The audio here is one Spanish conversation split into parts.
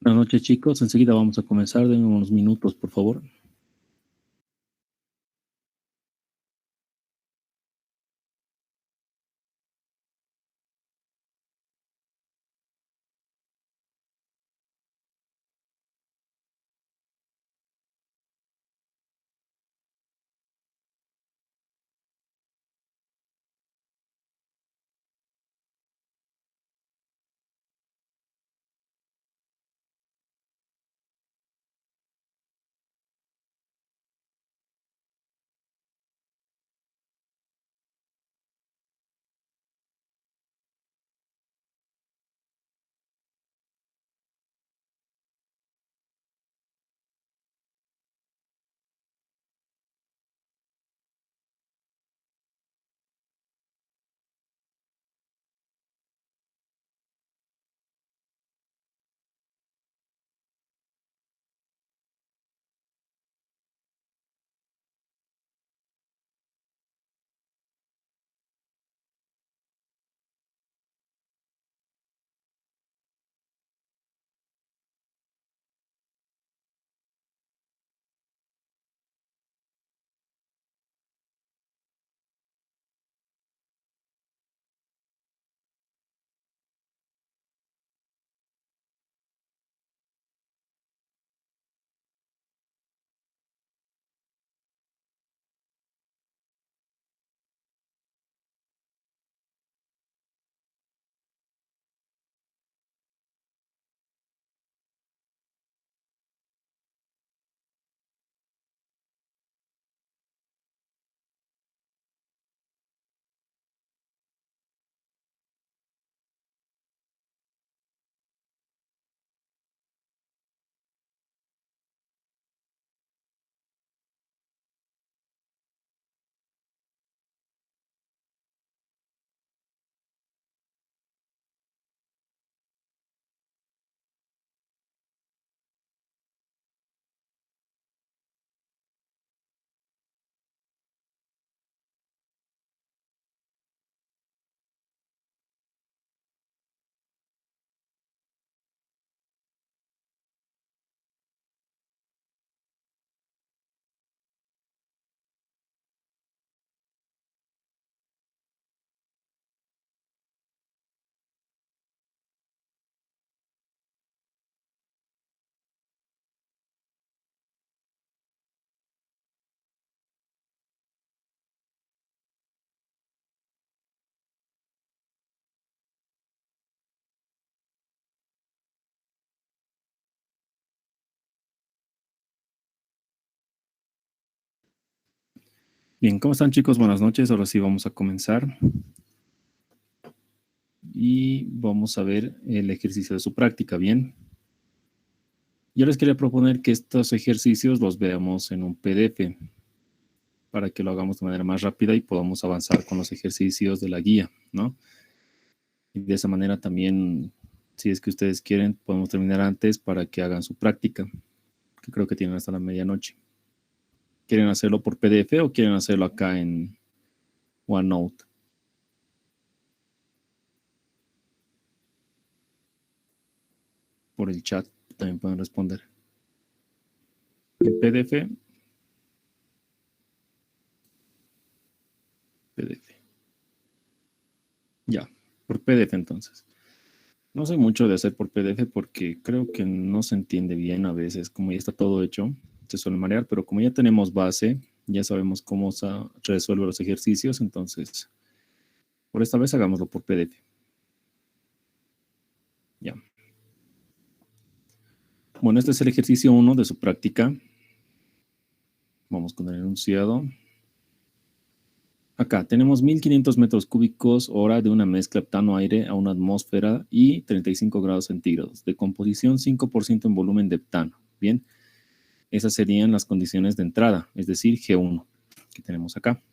Buenas noches, chicos. Enseguida vamos a comenzar. Denme unos minutos, por favor. Bien, ¿cómo están, chicos? Buenas noches. Ahora sí vamos a comenzar. Y vamos a ver el ejercicio de su práctica, ¿bien? Yo les quería proponer que estos ejercicios los veamos en un PDF para que lo hagamos de manera más rápida y podamos avanzar con los ejercicios de la guía, ¿no? Y de esa manera también, si es que ustedes quieren, podemos terminar antes para que hagan su práctica, que creo que tienen hasta la medianoche. ¿Quieren hacerlo por PDF o quieren hacerlo acá en OneNote? Por el chat también pueden responder. En PDF. PDF. Ya, por PDF entonces. No sé mucho de hacer por PDF porque creo que no se entiende bien a veces, como ya está todo hecho, se suele marear, pero como ya tenemos base, ya sabemos cómo se resuelve los ejercicios, entonces por esta vez hagámoslo por PDF. Ya. Bueno, este es el ejercicio 1 de su práctica. Vamos con el enunciado. Acá tenemos 1500 metros cúbicos hora de una mezcla heptano-aire a una atmósfera y 35 grados centígrados, de composición 5% en volumen de heptano. Bien, esas serían las condiciones de entrada, es decir, G1, que tenemos acá.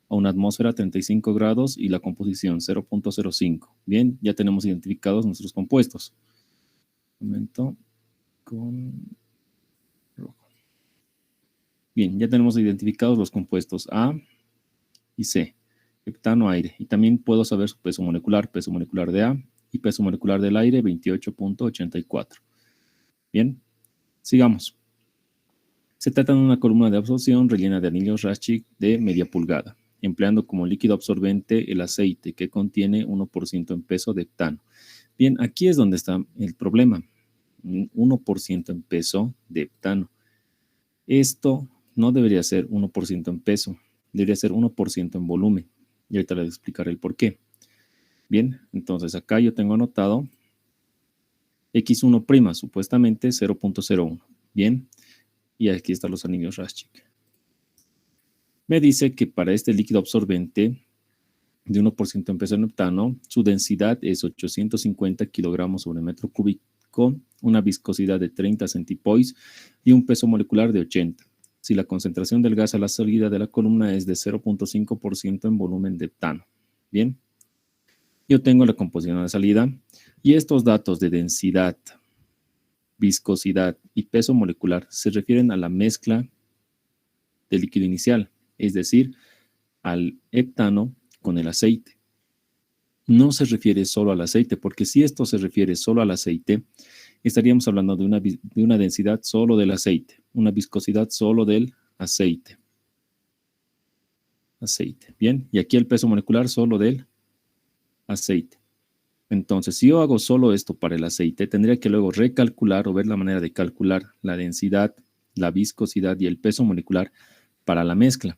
A una atmósfera 35 grados y la composición 0.05. Bien, ya tenemos identificados nuestros compuestos. Un momento, con rojo. Bien, ya tenemos identificados los compuestos A y C, heptano aire. Y también puedo saber su peso molecular de A y peso molecular del aire 28.84. Bien, sigamos. Se trata de una columna de absorción rellena de anillos Raschig de media pulgada, empleando como líquido absorbente el aceite que contiene 1% en peso de heptano. Bien, aquí es donde está el problema. 1% en peso de heptano. Esto no debería ser 1% en peso, debería ser 1% en volumen. Y ahorita les explicaré el por qué. Bien, entonces acá yo tengo anotado X1', supuestamente 0.01. Bien, y aquí están los anillos Raschig. Me dice que para este líquido absorbente de 1% en peso de heptano, su densidad es 850 kilogramos sobre metro cúbico, una viscosidad de 30 centipoise y un peso molecular de 80. Si la concentración del gas a la salida de la columna es de 0.5% en volumen de heptano. Bien, yo tengo la composición a la salida y estos datos de densidad, viscosidad y peso molecular se refieren a la mezcla del líquido inicial, es decir, al heptano con el aceite. No se refiere solo al aceite, porque si esto se refiere solo al aceite, estaríamos hablando de una densidad solo del aceite, una viscosidad solo del aceite. Bien, y aquí el peso molecular solo del aceite. Entonces, si yo hago solo esto para el aceite, tendría que luego recalcular o ver la manera de calcular la densidad, la viscosidad y el peso molecular para la mezcla.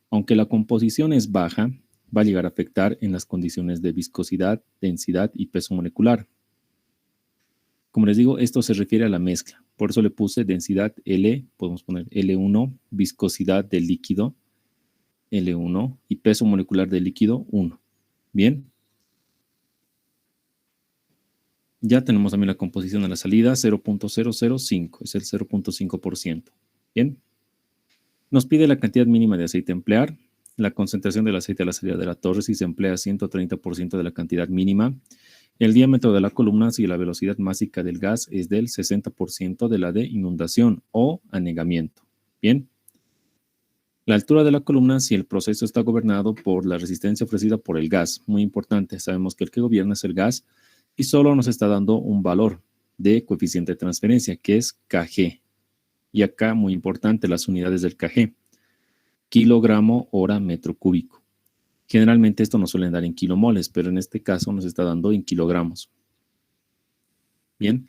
Aunque la composición es baja, va a llegar a afectar en las condiciones de viscosidad, densidad y peso molecular. Como les digo, esto se refiere a la mezcla. Por eso le puse densidad L, podemos poner L1, viscosidad del líquido L1 y peso molecular del líquido 1. Bien. Ya tenemos también la composición a la salida, 0.005, es el 0.5%. Bien. Nos pide la cantidad mínima de aceite a emplear, la concentración del aceite a la salida de la torre si se emplea 130% de la cantidad mínima, el diámetro de la columna si la velocidad másica del gas es del 60% de la de inundación o anegamiento. Bien. La altura de la columna si el proceso está gobernado por la resistencia ofrecida por el gas. Muy importante, sabemos que el que gobierna es el gas y solo nos está dando un valor de coeficiente de transferencia que es kg. Y acá, muy importante, las unidades del kg. Kilogramo hora metro cúbico. Generalmente esto nos suele dar en kilomoles, pero en este caso nos está dando en kilogramos. Bien,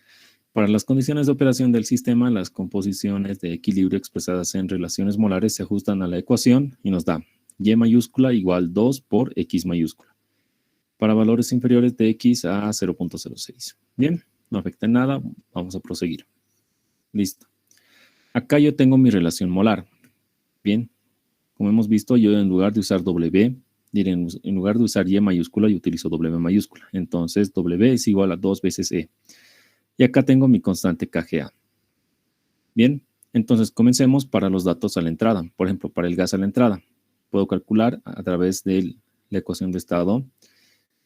para las condiciones de operación del sistema, las composiciones de equilibrio expresadas en relaciones molares se ajustan a la ecuación y nos da Y mayúscula igual 2 por X mayúscula. Para valores inferiores de X a 0.06. Bien, no afecta en nada, vamos a proseguir. Listo. Acá yo tengo mi relación molar. Bien, como hemos visto, yo en lugar de usar W, en lugar de usar Y mayúscula, yo utilizo W mayúscula. Entonces, W es igual a 2 veces E. Y acá tengo mi constante kGa. Bien, entonces comencemos para los datos a la entrada. Por ejemplo, para el gas a la entrada. Puedo calcular a través de la ecuación de estado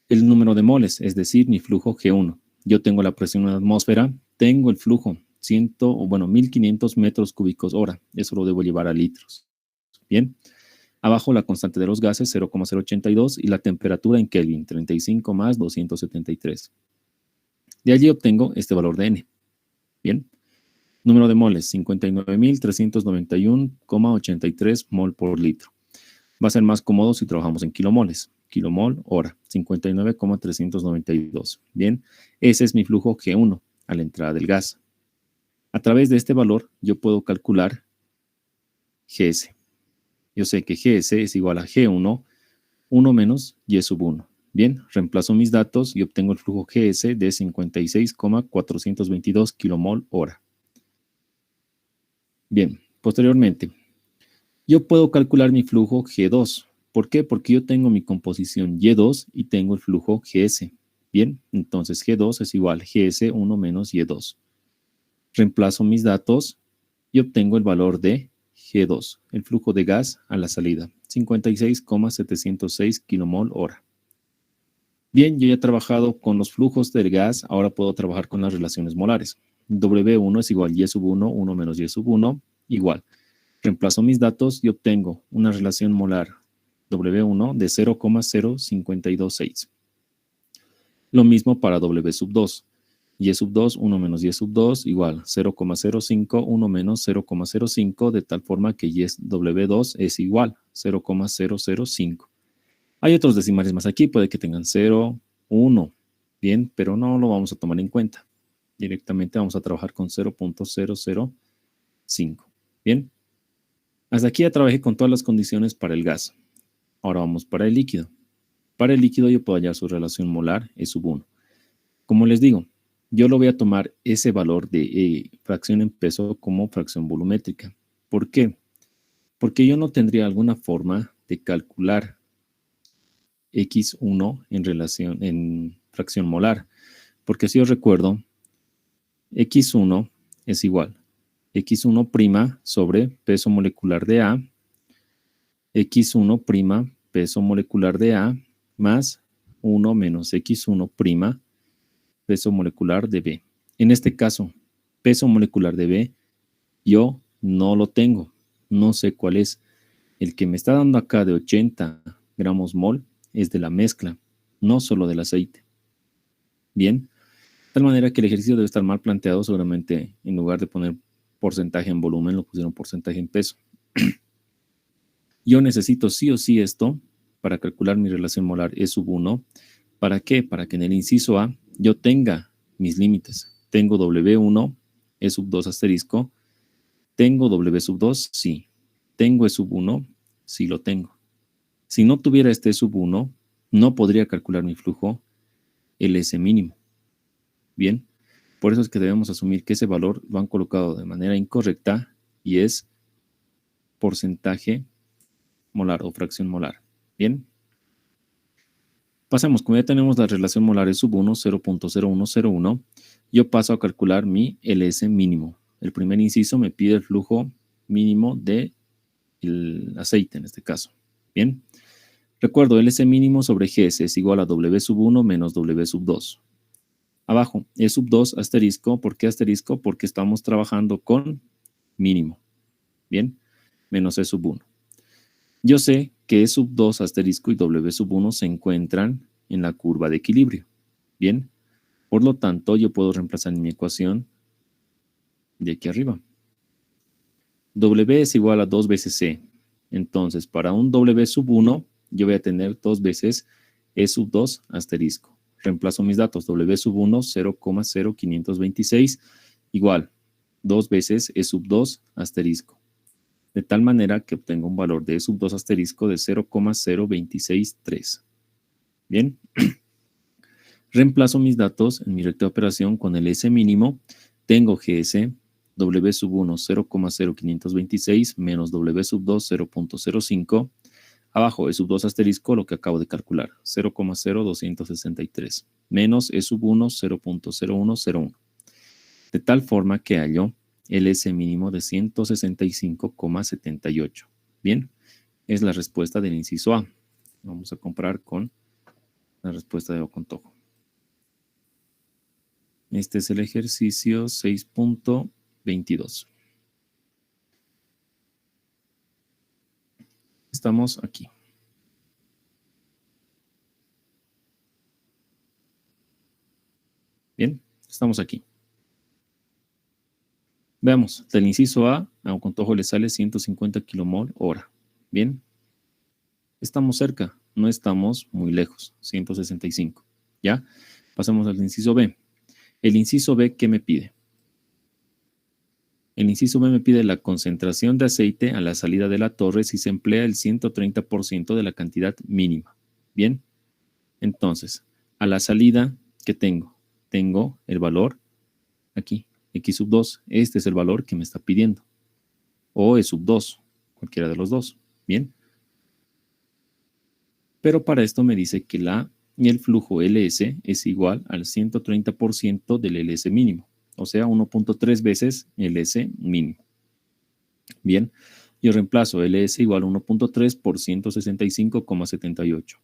el número de moles, es decir, mi flujo G1. Yo tengo la presión en la atmósfera, tengo el flujo 1500 metros cúbicos hora. Eso lo debo llevar a litros. Bien. Abajo la constante de los gases, 0,082, y la temperatura en Kelvin, 35 más 273. De allí obtengo este valor de N. Bien. Número de moles, 59.391,83 mol por litro. Va a ser más cómodo si trabajamos en kilomoles. Kilomol hora, 59,392. Bien, ese es mi flujo G1 a la entrada del gas. A través de este valor yo puedo calcular Gs. Yo sé que Gs es igual a G1, 1 menos Y sub 1. Bien, reemplazo mis datos y obtengo el flujo Gs de 56,422 kilomol hora. Bien, posteriormente, yo puedo calcular mi flujo G2. ¿Por qué? Porque yo tengo mi composición Y2 y tengo el flujo Gs. Bien, entonces G2 es igual a Gs1 menos Y2. Reemplazo mis datos y obtengo el valor de G2, el flujo de gas a la salida, 56,706 kilomol hora. Bien, yo ya he trabajado con los flujos del gas, ahora puedo trabajar con las relaciones molares. W1 es igual a Y sub 1, 1 menos Y sub 1, igual. Reemplazo mis datos y obtengo una relación molar W1 de 0,0526. Lo mismo para W sub 2. Y sub 2, 1 menos Y sub 2, igual 0,05, 1 menos 0,05, de tal forma que Y W2 es igual 0,005. Hay otros decimales más aquí, puede que tengan 0, 1, bien, pero no lo vamos a tomar en cuenta. Directamente vamos a trabajar con 0,005, bien. Hasta aquí ya trabajé con todas las condiciones para el gas. Ahora vamos para el líquido. Para el líquido yo puedo hallar su relación molar, E sub 1. Como les digo, yo lo voy a tomar ese valor de fracción en peso como fracción volumétrica. ¿Por qué? Porque yo no tendría alguna forma de calcular X1 en fracción molar. Porque si os recuerdo, X1 es igual X1' sobre peso molecular de A, X1' peso molecular de A, más 1 menos X1' peso molecular de B. En este caso, peso molecular de B, yo no lo tengo, no sé cuál es. El que me está dando acá de 80 gramos mol es de la mezcla, no solo del aceite. Bien, de tal manera que el ejercicio debe estar mal planteado, seguramente en lugar de poner porcentaje en volumen, lo pusieron porcentaje en peso. Yo necesito sí o sí esto para calcular mi relación molar E sub 1. ¿Para qué? Para que en el inciso A yo tenga mis límites. Tengo W1, E sub 2 asterisco. ¿Tengo W sub 2? Sí. ¿Tengo E sub 1? Sí lo tengo. Si no tuviera este E sub 1, no podría calcular mi flujo LS mínimo. Bien, por eso es que debemos asumir que ese valor lo han colocado de manera incorrecta y es porcentaje molar o fracción molar. Bien. Pasemos, como ya tenemos la relación molar E sub 1, 0.0101, yo paso a calcular mi LS mínimo. El primer inciso me pide el flujo mínimo del aceite en este caso. Bien. Recuerdo, LS mínimo sobre GS es igual a W sub 1 menos W sub 2. Abajo, E sub 2 asterisco. ¿Por qué asterisco? Porque estamos trabajando con mínimo. Bien. Menos E sub 1. Yo sé que E sub 2 asterisco y W sub 1 se encuentran en la curva de equilibrio. Bien, por lo tanto, yo puedo reemplazar en mi ecuación de aquí arriba. W es igual a 2 veces C. Entonces, para un W sub 1, yo voy a tener 2 veces E sub 2 asterisco. Reemplazo mis datos. W sub 1, 0,0526, igual 2 veces E sub 2 asterisco. De tal manera que obtengo un valor de E sub 2 asterisco de 0,0263. Bien. Reemplazo mis datos en mi recta de operación con el S mínimo. Tengo GS, W sub 1, 0,0526 menos W sub 2, 0.05. Abajo, E sub 2 asterisco, lo que acabo de calcular, 0,0263 menos E sub 1, 0.0101. De tal forma que hallo el S mínimo de 165,78. Bien, es la respuesta del inciso A. Vamos a comparar con la respuesta de Ocontojo. Este es el ejercicio 6.22. Estamos aquí. Bien, estamos aquí. Veamos, del inciso A Ocontojo le sale 150 kilomol hora. Bien, estamos cerca, no estamos muy lejos, 165. ¿Ya? Pasamos al inciso B. El inciso B, ¿qué me pide? El inciso B me pide la concentración de aceite a la salida de la torre si se emplea el 130% de la cantidad mínima. Bien, entonces, a la salida, ¿qué tengo? Tengo el valor aquí, X sub 2. Este es el valor que me está pidiendo. O E sub 2, cualquiera de los dos. Bien. Pero para esto me dice que el flujo LS es igual al 130% del LS mínimo. O sea, 1.3 veces LS mínimo. Bien. Yo reemplazo LS igual a 1.3 por 165,78.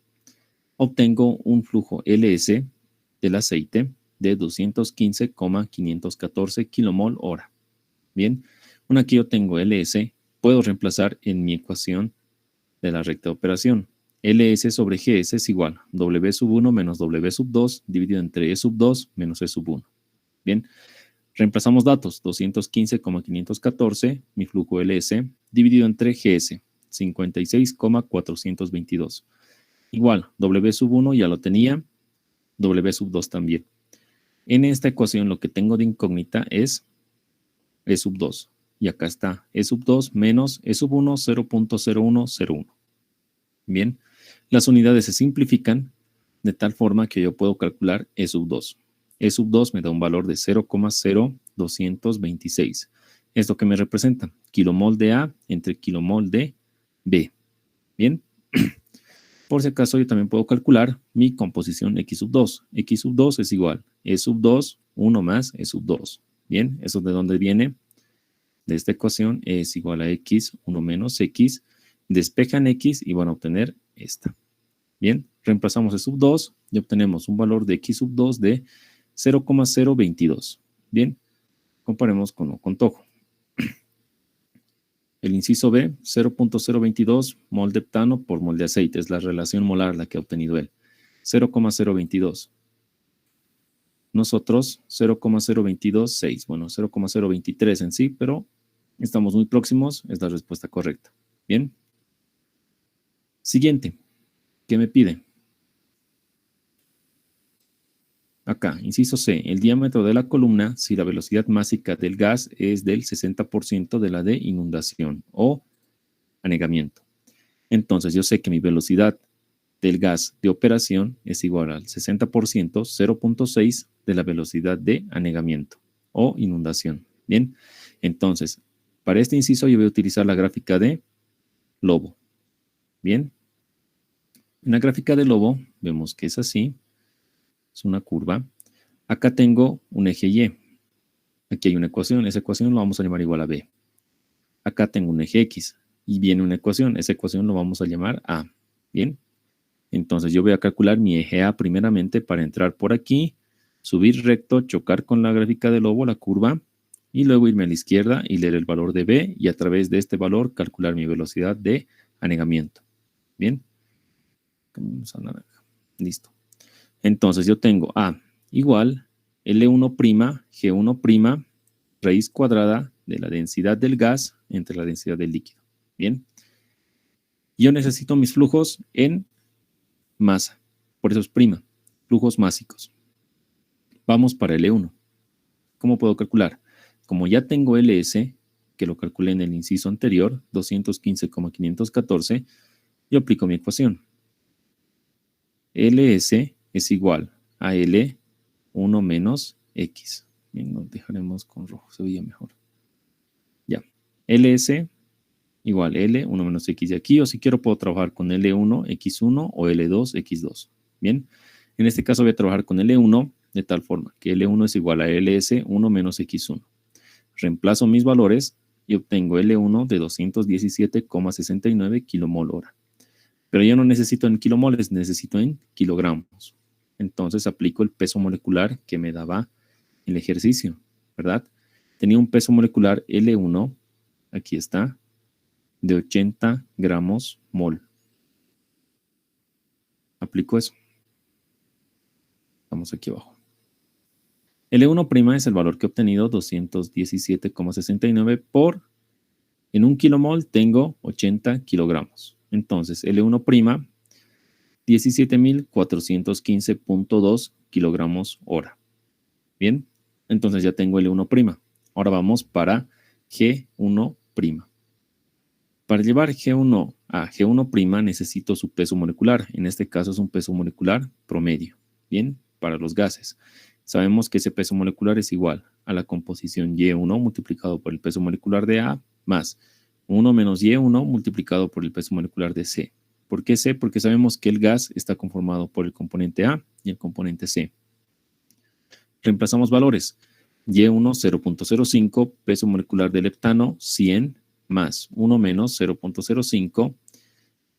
Obtengo un flujo LS del aceite de 215,514 kilomol hora. Bien, una que yo tengo LS, puedo reemplazar en mi ecuación de la recta de operación. LS sobre GS es igual a W sub 1 menos W sub 2 dividido entre E sub 2 menos E sub 1. Bien, reemplazamos datos, 215,514, mi flujo LS, dividido entre GS, 56,422. Igual, W sub 1 ya lo tenía, W sub 2 también. En esta ecuación lo que tengo de incógnita es E sub 2. Y acá está E sub 2 menos E sub 1, 0.0101. Bien, las unidades se simplifican de tal forma que yo puedo calcular E sub 2. E sub 2 me da un valor de 0,0226. ¿Esto que me representa? Kilomol de A entre kilomol de B. Bien. Por si acaso yo también puedo calcular mi composición X sub 2. X sub 2 es igual E sub 2, 1 más E sub 2. Bien, ¿eso de dónde viene? De esta ecuación es igual a X, 1 menos X. Despejan X y van a obtener esta. Bien, reemplazamos E sub 2 y obtenemos un valor de X sub 2 de 0,022. Bien, comparemos con lo con Tojo. El inciso B, 0.022 mol de heptano por mol de aceite. Es la relación molar la que ha obtenido él. 0,022. Nosotros 0,0226. Bueno, 0,023 en sí, pero estamos muy próximos. Es la respuesta correcta. Bien. Siguiente. ¿Qué me pide? Acá, inciso C, el diámetro de la columna si la velocidad másica del gas es del 60% de la de inundación o anegamiento. Entonces, yo sé que mi velocidad del gas de operación es igual al 60%, 0.6 de la velocidad de anegamiento o inundación. Bien, entonces, para este inciso yo voy a utilizar la gráfica de Lobo. Bien, en la gráfica de Lobo vemos que es así. Es una curva. Acá tengo un eje Y. Aquí hay una ecuación. Esa ecuación lo vamos a llamar igual a B. Acá tengo un eje X. Y viene una ecuación. Esa ecuación lo vamos a llamar A. Bien. Entonces yo voy a calcular mi eje A primeramente para entrar por aquí, subir recto, chocar con la gráfica de Lobo, la curva, y luego irme a la izquierda y leer el valor de B y a través de este valor calcular mi velocidad de anegamiento. Bien. Cambiamos a naranja. Listo. Entonces yo tengo A igual L1', G1', raíz cuadrada de la densidad del gas entre la densidad del líquido. Bien. Yo necesito mis flujos en masa. Por eso es prima. Flujos másicos. Vamos para L1. ¿Cómo puedo calcular? Como ya tengo LS, que lo calculé en el inciso anterior, 215,514, yo aplico mi ecuación. LS es igual a L1 menos X. Bien, lo dejaremos con rojo, se veía mejor. Ya. LS igual L, 1 menos X de aquí, o si quiero puedo trabajar con L1, X1 o L2, X2. Bien. En este caso voy a trabajar con L1 de tal forma que L1 es igual a LS 1 menos X1. Reemplazo mis valores y obtengo L1 de 217,69 kilomol hora. Pero yo no necesito en kilomoles, necesito en kilogramos. Entonces aplico el peso molecular que me daba el ejercicio, ¿verdad? Tenía un peso molecular L1, aquí está, de 80 gramos mol. Aplico eso. Vamos aquí abajo. L1' es el valor que he obtenido, 217,69 por, en un kilomol tengo 80 kilogramos. Entonces, L1', 17.415.2 kilogramos hora. Bien, entonces ya tengo L1'. Ahora vamos para G1'. Para llevar G1 a G1' necesito su peso molecular. En este caso es un peso molecular promedio. Bien, para los gases. Sabemos que ese peso molecular es igual a la composición Y1 multiplicado por el peso molecular de A más 1 menos Y1 multiplicado por el peso molecular de C. ¿Por qué C? Porque sabemos que el gas está conformado por el componente A y el componente C. Reemplazamos valores. Y1 0.05, peso molecular del heptano 100 más 1 menos 0.05,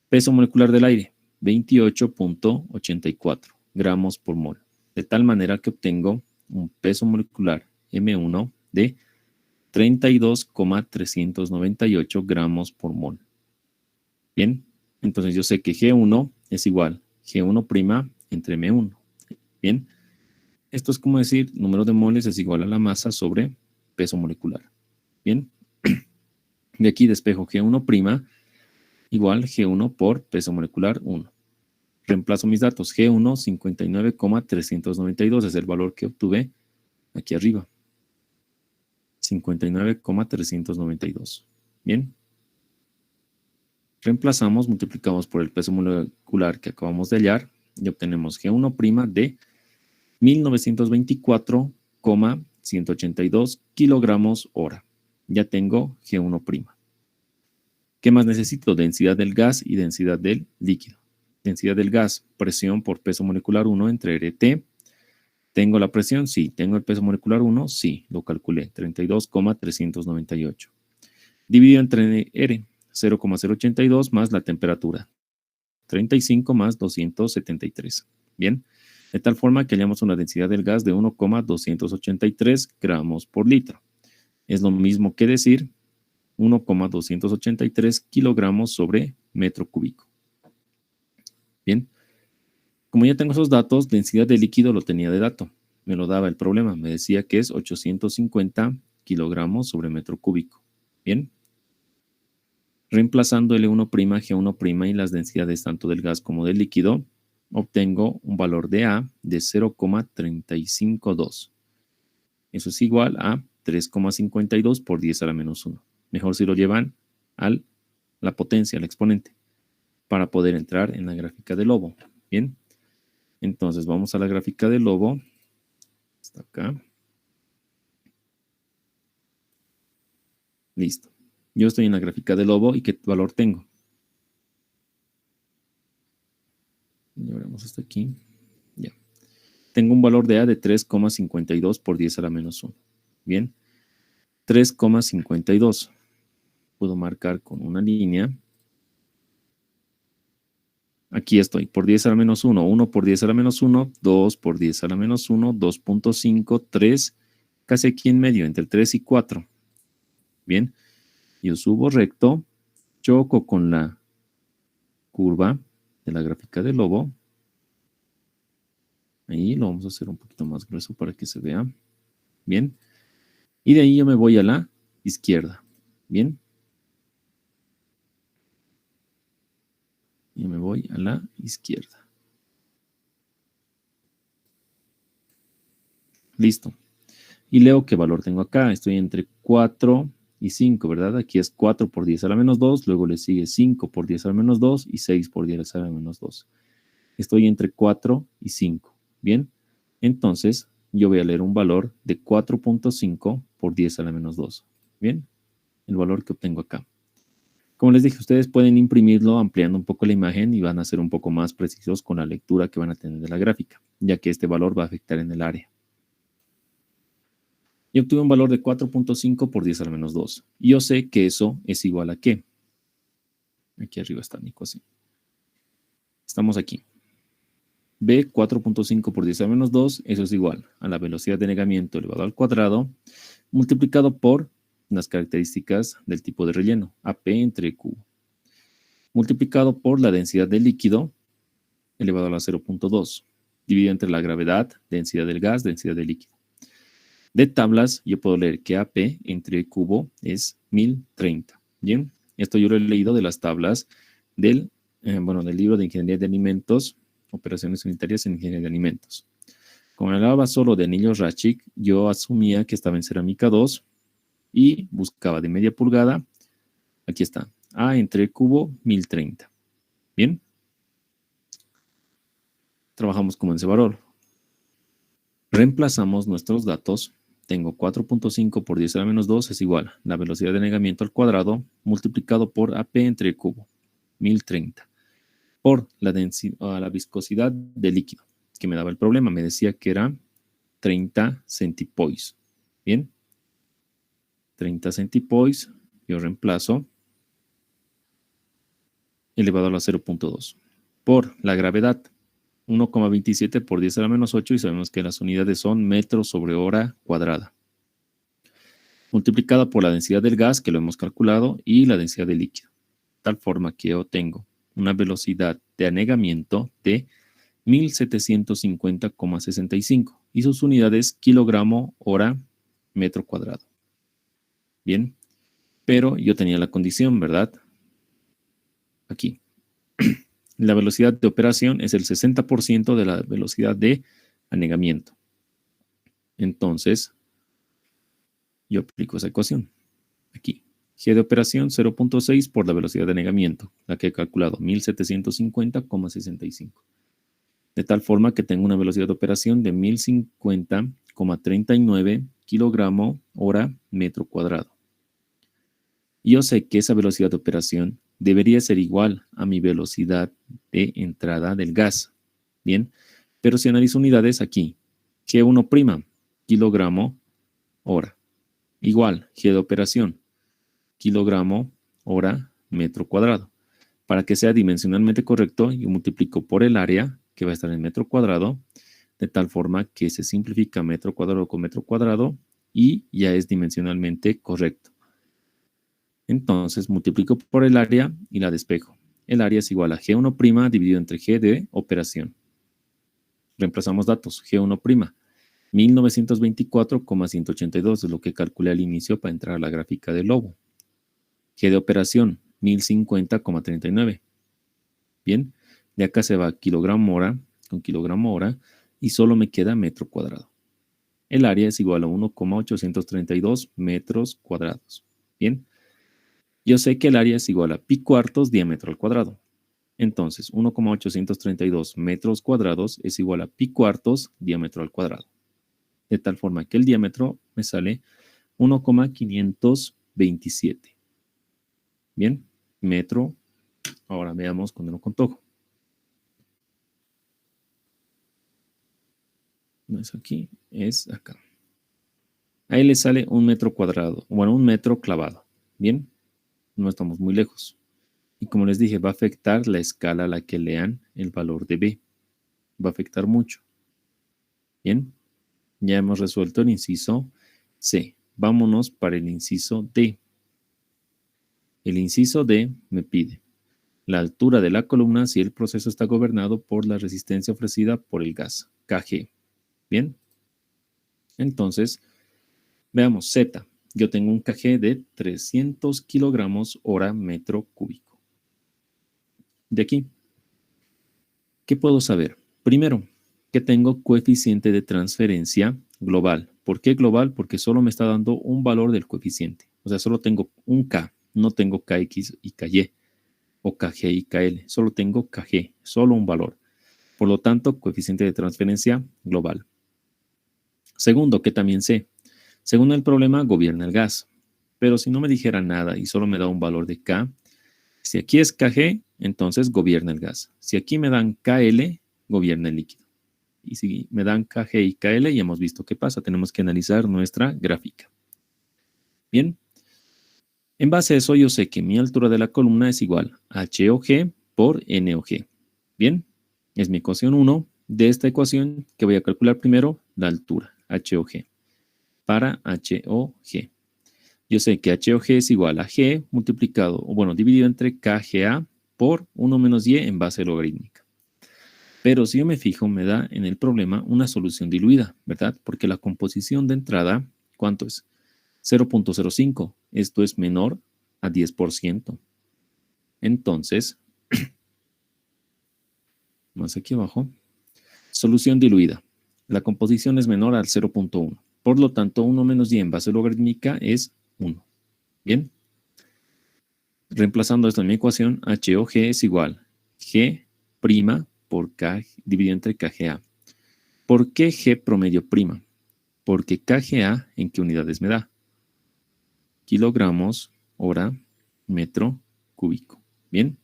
peso molecular del aire 28.84 gramos por mol. De tal manera que obtengo un peso molecular M1 de 32,398 gramos por mol. Bien, entonces yo sé que G1 es igual G1' entre M1. Bien, Esto es como decir, número de moles es igual a la masa sobre peso molecular. Bien. De aquí despejo G1' igual G1 por peso molecular 1. Reemplazo mis datos. G1, 59,392 es el valor que obtuve aquí arriba. 59,392. Bien. Reemplazamos, multiplicamos por el peso molecular que acabamos de hallar y obtenemos G1' de 1924,182 kilogramos hora. Ya tengo G1'. ¿Qué más necesito? Densidad del gas y densidad del líquido. Densidad del gas, presión por peso molecular 1 entre RT. ¿Tengo la presión? Sí. ¿Tengo el peso molecular 1? Sí, lo calculé, 32,398. Dividido entre R, 0,082 más la temperatura, 35 más 273. Bien, de tal forma que hallamos una densidad del gas de 1,283 gramos por litro. Es lo mismo que decir 1,283 kilogramos sobre metro cúbico. Bien, como ya tengo esos datos, densidad de líquido lo tenía de dato. Me lo daba el problema, me decía que es 850 kilogramos sobre metro cúbico. Bien, reemplazando L1', G1' y las densidades tanto del gas como del líquido, obtengo un valor de A de 0,352. Eso es igual a 3,52 por 10 a la menos 1. Mejor si lo llevan a la potencia, al exponente, para poder entrar en la gráfica de lobo. Bien, entonces vamos a la gráfica de lobo. Está acá. Listo. Yo estoy en la gráfica de lobo y ¿qué valor tengo? Llevaremos hasta aquí. Ya. Tengo un valor de A de 3,52 por 10 a la menos 1. Bien. 3,52. Puedo marcar con una línea. Aquí estoy, por 10 a la menos 1, 1 por 10 a la menos 1, 2 por 10 a la menos 1, 2.5, 3, casi aquí en medio, entre 3 y 4. Bien, yo subo recto, choco con la curva de la gráfica del lobo. Ahí lo vamos a hacer un poquito más grueso para que se vea. Bien, y de ahí yo me voy a la izquierda. Bien. Yo me voy a la izquierda. Listo. Y leo qué valor tengo acá. Estoy entre 4 y 5, ¿verdad? Aquí es 4 por 10 a la menos 2, luego le sigue 5 por 10 a la menos 2 y 6 por 10 a la menos 2. Estoy entre 4 y 5. Bien, entonces yo voy a leer un valor de 4.5 por 10 a la menos 2. Bien, el valor que obtengo acá. Como les dije, ustedes pueden imprimirlo ampliando un poco la imagen y van a ser un poco más precisos con la lectura que van a tener de la gráfica, ya que este valor va a afectar en el área. Y obtuve un valor de 4.5 por 10 a la menos 2. Y yo sé que eso es igual a ¿qué? Aquí arriba está mi ecuación. Estamos aquí. B, 4.5 por 10 a la menos 2, eso es igual a la velocidad de negamiento elevado al cuadrado, multiplicado por las características del tipo de relleno, AP entre Q, multiplicado por la densidad del líquido elevado a la 0.2, dividido entre la gravedad, densidad del gas, densidad del líquido. De tablas, yo puedo leer que AP entre cubo es 1030. Bien, esto yo lo he leído de las tablas del libro de Ingeniería de Alimentos, Operaciones Unitarias en Ingeniería de Alimentos. Como hablaba solo de anillos Raschig, yo asumía que estaba en cerámica 2 y buscaba de media pulgada. Aquí está, A entre cubo 1030. Bien. Trabajamos como en Cebarol. Reemplazamos nuestros datos. Tengo 4.5 por 10 a la menos 2 es igual a la velocidad de negamiento al cuadrado multiplicado por AP entre el cubo, 1030, por la viscosidad del líquido, que me daba el problema. Me decía que era 30 centipoise. Bien, 30 centipoise, yo reemplazo elevado a la 0.2 por la gravedad, 1,27 por 10 a la menos 8 y sabemos que las unidades son metros sobre hora cuadrada. Multiplicada por la densidad del gas, que lo hemos calculado, y la densidad del líquido. Tal forma que yo tengo una velocidad de anegamiento de 1750,65. y sus unidades kilogramo, hora, metro cuadrado. Bien, pero yo tenía la condición, ¿verdad? Aquí. La velocidad de operación es el 60% de la velocidad de anegamiento. Entonces, yo aplico esa ecuación. Aquí. G de operación 0.6 por la velocidad de anegamiento, la que he calculado, 1750,65. De tal forma que tengo una velocidad de operación de 1050,39 kilogramo hora metro cuadrado. Yo sé que esa velocidad de operación debería ser igual a mi velocidad de entrada del gas. Bien, pero si analizo unidades aquí, G1', kilogramo hora, igual G de operación, kilogramo hora metro cuadrado. Para que sea dimensionalmente correcto, yo multiplico por el área, que va a estar en metro cuadrado, de tal forma que se simplifica metro cuadrado con metro cuadrado y ya es dimensionalmente correcto. Entonces multiplico por el área y la despejo. El área es igual a G1' dividido entre G de operación. Reemplazamos datos. G1', 1924,182 es lo que calculé al inicio para entrar a la gráfica del lobo. G de operación, 1050,39. Bien, de acá se va kilogramo hora con kilogramo hora y solo me queda metro cuadrado. El área es igual a 1,832 metros cuadrados. Bien, yo sé que el área es igual a pi cuartos diámetro al cuadrado. Entonces, 1,832 metros cuadrados es igual a pi cuartos diámetro al cuadrado. De tal forma que el diámetro me sale 1,527. Bien, metro. Ahora veamos con el contojo. No es aquí, es acá. Ahí le sale un metro cuadrado, bueno, un metro clavado. Bien, no estamos muy lejos. Y como les dije, va a afectar la escala a la que lean el valor de B. Va a afectar mucho. Bien, ya hemos resuelto el inciso C. Vámonos para el inciso D. El inciso D me pide la altura de la columna si el proceso está gobernado por la resistencia ofrecida por el gas, Kg. Bien, entonces, veamos Z. Yo tengo un Kg de 300 kilogramos hora metro cúbico. De aquí, ¿qué puedo saber? Primero, que tengo coeficiente de transferencia global. ¿Por qué global? Porque solo me está dando un valor del coeficiente. O sea, solo tengo un K, no tengo Kx y Ky, o Kg y Kl. Solo tengo Kg, solo un valor. Por lo tanto, coeficiente de transferencia global. Segundo, que también sé. Según el problema, gobierna el gas. Pero si no me dijera nada y solo me da un valor de K, si aquí es Kg, entonces gobierna el gas. Si aquí me dan Kl, gobierna el líquido. Y si me dan Kg y Kl, ya hemos visto qué pasa. Tenemos que analizar nuestra gráfica. Bien. En base a eso, yo sé que mi altura de la columna es igual a HOG por NOG. Bien. Es mi ecuación 1 de esta ecuación que voy a calcular primero la altura, HOG, para HOG. Yo sé que HOG es igual a G multiplicado, o bueno, dividido entre KGA por 1 menos Y en base logarítmica. Pero si yo me fijo, me da en el problema una solución diluida, ¿verdad? Porque la composición de entrada, ¿cuánto es? 0.05. Esto es menor a 10%. Entonces, más aquí abajo, solución diluida. La composición es menor al 0.1. Por lo tanto, 1 menos Y en base logarítmica es 1. Bien. Reemplazando esto en mi ecuación, HOG es igual a G' por K dividido entre KGA. ¿Por qué G promedio prima? Porque KGA, ¿en qué unidades me da? Kilogramos, hora, metro, cúbico. Bien,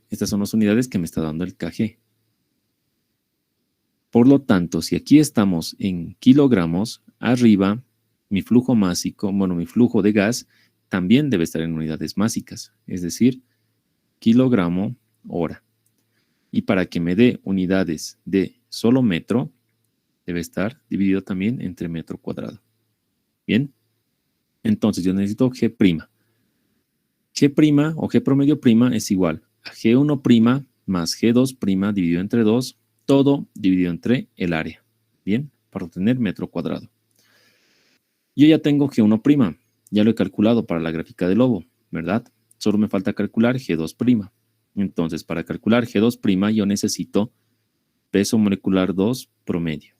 estas son las unidades que me está dando el KG. Por lo tanto, si aquí estamos en kilogramos, arriba, mi flujo másico, bueno, mi flujo de gas, también debe estar en unidades másicas, es decir, kilogramo, hora. Y para que me dé unidades de solo metro, debe estar dividido también entre metro cuadrado. Bien, entonces yo necesito G'. G' o G promedio prima es igual a G1' más G2' dividido entre 2, todo dividido entre el área. Bien, para obtener metro cuadrado. Yo ya tengo G1', ya lo he calculado para la gráfica del lobo, ¿verdad? Solo me falta calcular G2'. Entonces, para calcular G2', yo necesito peso molecular 2 promedio.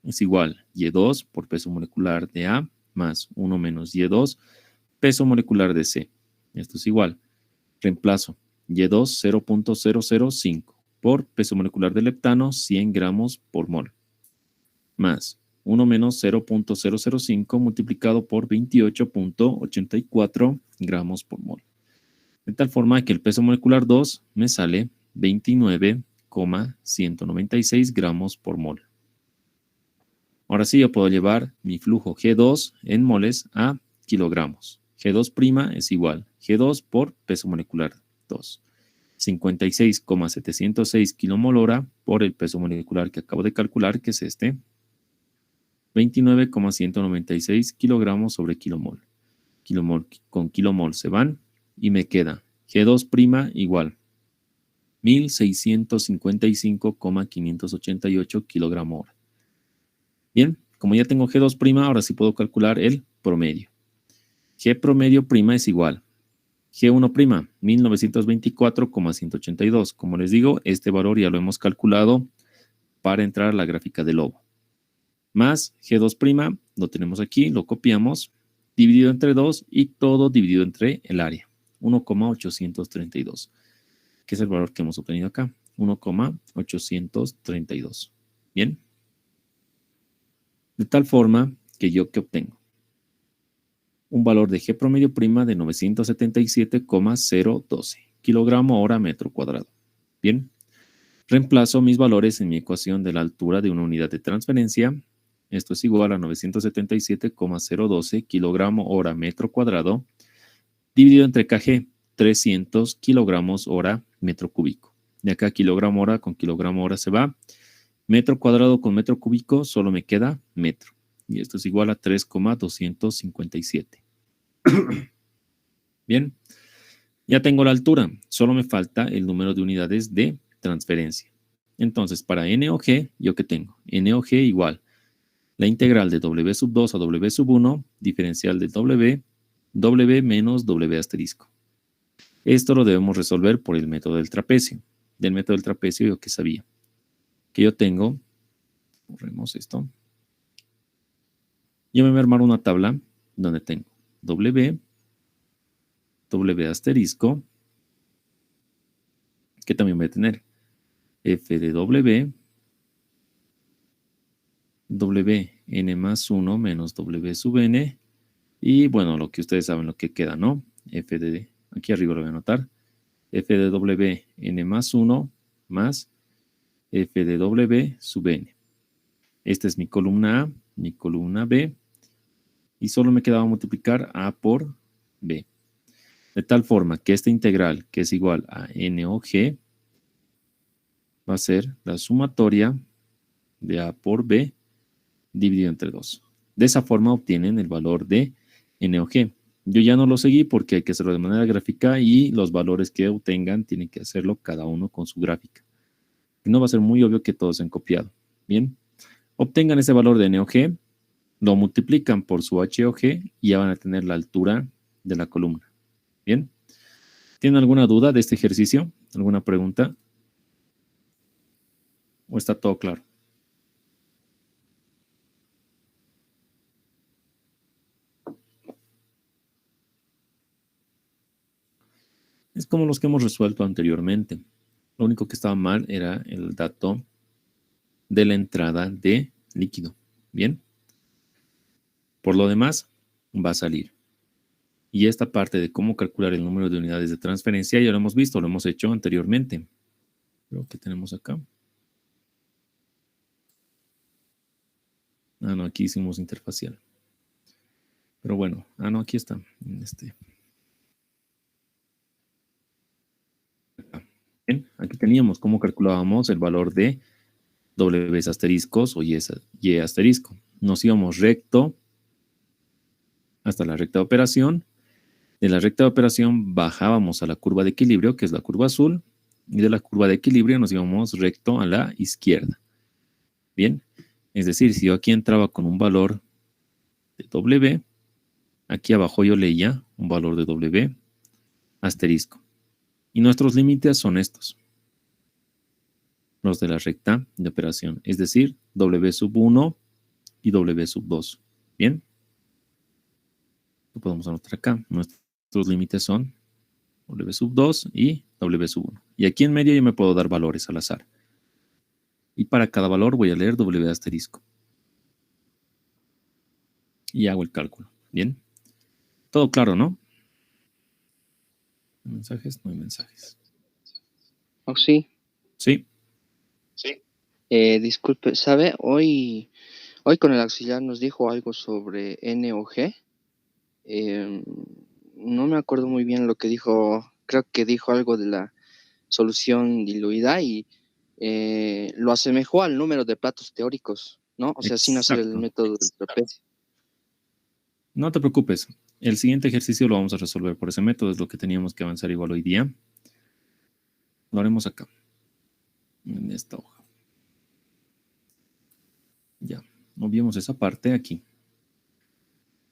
Es igual Y2 por peso molecular de A más 1 menos Y2, peso molecular de C. Esto es igual. Reemplazo Y2 0.005 por peso molecular de leptano 100 gramos por mol. Más 1 menos 0.005 multiplicado por 28.84 gramos por mol. De tal forma que el peso molecular 2 me sale 29,196 gramos por mol. Ahora sí, yo puedo llevar mi flujo G2 en moles a kilogramos. G2' es igual G2 por peso molecular 2. 56,706 kilomol hora por el peso molecular que acabo de calcular, que es este. 29,196 kilogramos sobre kilomol. Kilomol con kilomol se van y me queda G2' igual 1655,588 kilogramos hora. Bien, como ya tengo G2', ahora sí puedo calcular el promedio. G promedio' es igual G1', 1924,182. Como les digo, este valor ya lo hemos calculado para entrar a la gráfica del lobo. Más G2', lo tenemos aquí, lo copiamos, dividido entre 2 y todo dividido entre el área, 1,832, que es el valor que hemos obtenido acá, 1,832. Bien. De tal forma que yo, ¿qué obtengo? Un valor de G promedio' de 977,012 kilogramo hora metro cuadrado. Bien. Reemplazo mis valores en mi ecuación de la altura de una unidad de transferencia. Esto es igual a 977,012 kilogramo hora metro cuadrado dividido entre kg, 300 kilogramos hora metro cúbico. De acá kilogramo hora con kilogramo hora se va. Metro cuadrado con metro cúbico solo me queda metro. Y esto es igual a 3,257. Bien, ya tengo la altura. Solo me falta el número de unidades de transferencia. Entonces, para N o G, ¿yo qué tengo? N o G igual la integral de W2 a W1, diferencial de W menos W asterisco. Esto lo debemos resolver por el método del trapecio. Del método del trapecio, ¿yo qué sabía? Que yo tengo, borremos esto, yo me voy a armar una tabla donde tengo W asterisco, que también voy a tener F de Wn más 1 menos W sub n, y bueno, lo que ustedes saben, lo que queda, ¿no? F de, aquí arriba lo voy a anotar, F de Wn más 1 más F de W sub n. Esta es mi columna A, mi columna B, y solo me quedaba multiplicar A por B. De tal forma que esta integral, que es igual a N o G, va a ser la sumatoria de A por B dividido entre 2. De esa forma obtienen el valor de N o G. Yo ya no lo seguí porque hay que hacerlo de manera gráfica y los valores que obtengan tienen que hacerlo cada uno con su gráfica. No va a ser muy obvio que todos se han copiado. Bien, obtengan ese valor de N o G, lo multiplican por su H o G y ya van a tener la altura de la columna. Bien, ¿tienen alguna duda de este ejercicio? ¿Alguna pregunta? ¿O está todo claro? Es como los que hemos resuelto anteriormente. Lo único que estaba mal era el dato de la entrada de líquido. Bien. Por lo demás, va a salir. Y esta parte de cómo calcular el número de unidades de transferencia ya lo hemos visto, lo hemos hecho anteriormente. Creo que tenemos acá. Ah, no, aquí hicimos interfacial. Pero bueno, no, aquí está. Bien, aquí teníamos cómo calculábamos el valor de W asteriscos o Y asterisco. Nos íbamos recto hasta la recta de operación. De la recta de operación bajábamos a la curva de equilibrio, que es la curva azul, y de la curva de equilibrio nos íbamos recto a la izquierda. Bien, Es decir, si yo aquí entraba con un valor de W, aquí abajo yo leía un valor de W asterisco. Y nuestros límites son estos, los de la recta de operación, es decir, W sub 1 y W sub 2. ¿Bien? Lo podemos anotar acá. Nuestros límites son W sub 2 y W sub 1. Y aquí en medio yo me puedo dar valores al azar. Y para cada valor voy a leer W asterisco. Y hago el cálculo. ¿Bien? Todo claro, ¿no? ¿Mensajes? No hay mensajes. Oh, sí. Sí. Disculpe, ¿sabe? Hoy con el auxiliar nos dijo algo sobre N o G. No me acuerdo muy bien lo que dijo. Creo que dijo algo de la solución diluida y lo asemejó al número de platos teóricos, ¿no? O sea, sin hacer el Exacto. método del trapecio. No te preocupes. El siguiente ejercicio lo vamos a resolver por ese método. Es lo que teníamos que avanzar igual hoy día. Lo haremos acá. En esta hoja. Ya. Obviemos esa parte aquí.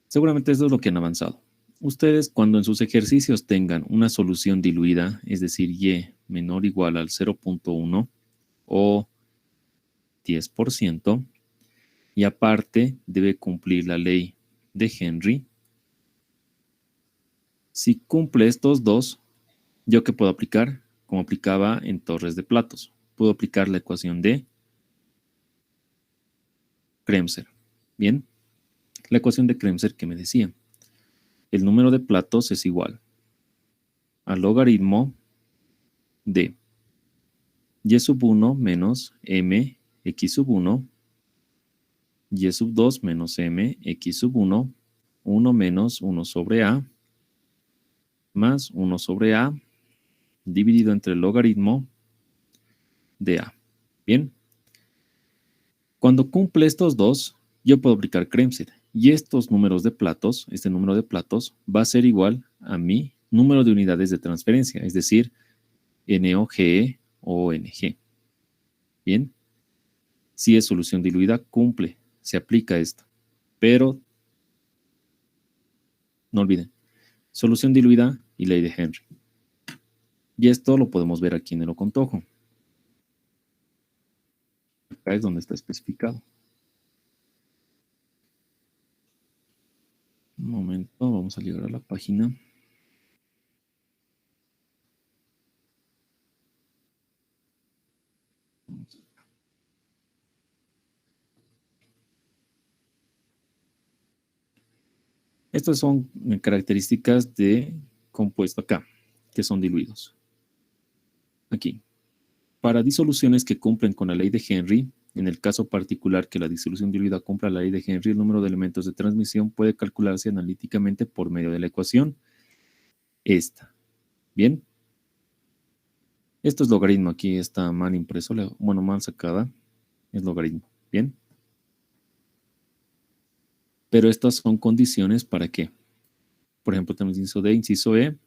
Seguramente esto es lo que han avanzado. Ustedes, cuando en sus ejercicios tengan una solución diluida, es decir, y menor o igual al 0.1 o 10%, y aparte debe cumplir la ley de Henry. Si cumple estos dos, ¿yo qué puedo aplicar? Como aplicaba en torres de platos. Puedo aplicar la ecuación de Kremser. Bien, la ecuación de Kremser que me decía, el número de platos es igual al logaritmo de y sub 1 menos m x sub 1, y sub 2 menos m x sub 1, 1 menos 1 sobre a, más 1 sobre a, dividido entre el logaritmo de a. Bien, cuando cumple estos dos, yo puedo aplicar Kremser. Y estos números de platos, este número de platos, va a ser igual a mi número de unidades de transferencia, es decir, NOGE o NG. Bien, si es solución diluida, cumple, se aplica esto. Pero, no olviden, solución diluida y ley de Henry. Y esto lo podemos ver aquí en el ocontojo. Acá es donde está especificado. Un momento, vamos a llegar a la página. Estas son características de compuesto acá, que son diluidos. Aquí. Para disoluciones que cumplen con la ley de Henry, en el caso particular que la disolución diluida cumpla la ley de Henry, el número de elementos de transmisión puede calcularse analíticamente por medio de la ecuación esta. ¿Bien? Esto es logaritmo. Aquí está mal impreso, bueno, mal sacada. Es logaritmo. ¿Bien? Pero estas son condiciones para qué. Por ejemplo, tenemos inciso D, inciso E.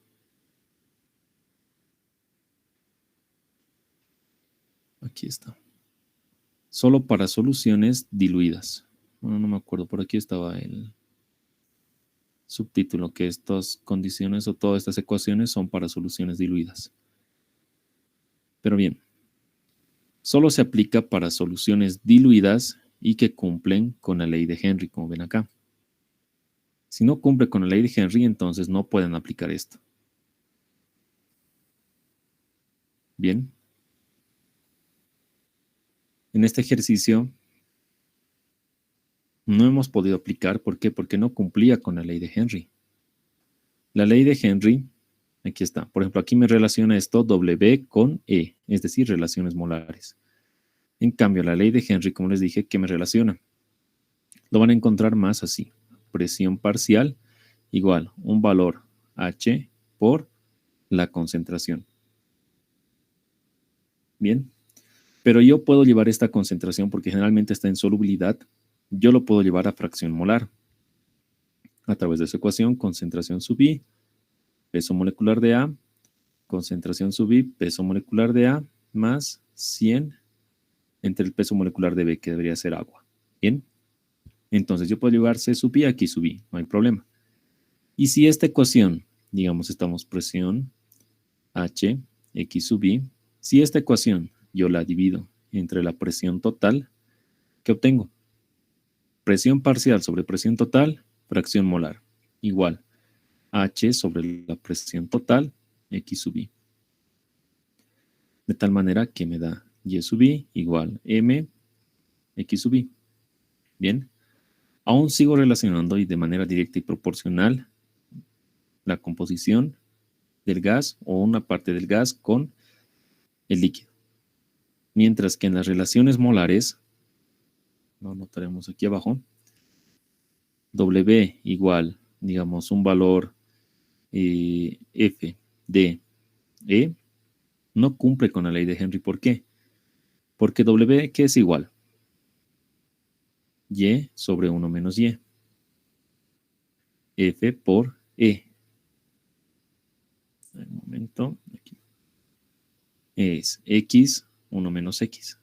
Aquí está. Solo para soluciones diluidas. Bueno, no me acuerdo. Por aquí estaba el subtítulo, que estas condiciones o todas estas ecuaciones son para soluciones diluidas. Pero bien, solo se aplica para soluciones diluidas y que cumplen con la ley de Henry, como ven acá. Si no cumple con la ley de Henry, entonces no pueden aplicar esto. Bien. En este ejercicio no hemos podido aplicar. ¿Por qué? Porque no cumplía con la ley de Henry. La ley de Henry, aquí está. Por ejemplo, aquí me relaciona esto W con E, es decir, relaciones molares. En cambio, la ley de Henry, como les dije, ¿qué me relaciona? Lo van a encontrar más así. Presión parcial igual un valor H por la concentración. Bien. Pero yo puedo llevar esta concentración, porque generalmente está en solubilidad, yo lo puedo llevar a fracción molar. A través de su ecuación, concentración sub I, peso molecular de A, concentración sub I, peso molecular de A, más 100 entre el peso molecular de B, que debería ser agua. Bien, entonces yo puedo llevar C sub I, aquí sub I, no hay problema. Y si esta ecuación, digamos, estamos presión H, X sub I, si esta ecuación yo la divido entre la presión total, ¿qué obtengo? Presión parcial sobre presión total, fracción molar, igual H sobre la presión total, X sub I. De tal manera que me da Y sub I igual M, X sub I. Bien, aún sigo relacionando y de manera directa y proporcional la composición del gas o una parte del gas con el líquido. Mientras que en las relaciones molares, lo anotaremos aquí abajo, W igual, digamos, un valor F de E no cumple con la ley de Henry. ¿Por qué? Porque W, ¿qué es igual? Y sobre 1 menos Y. F por E. Un momento. Aquí. Es X, 1 menos X.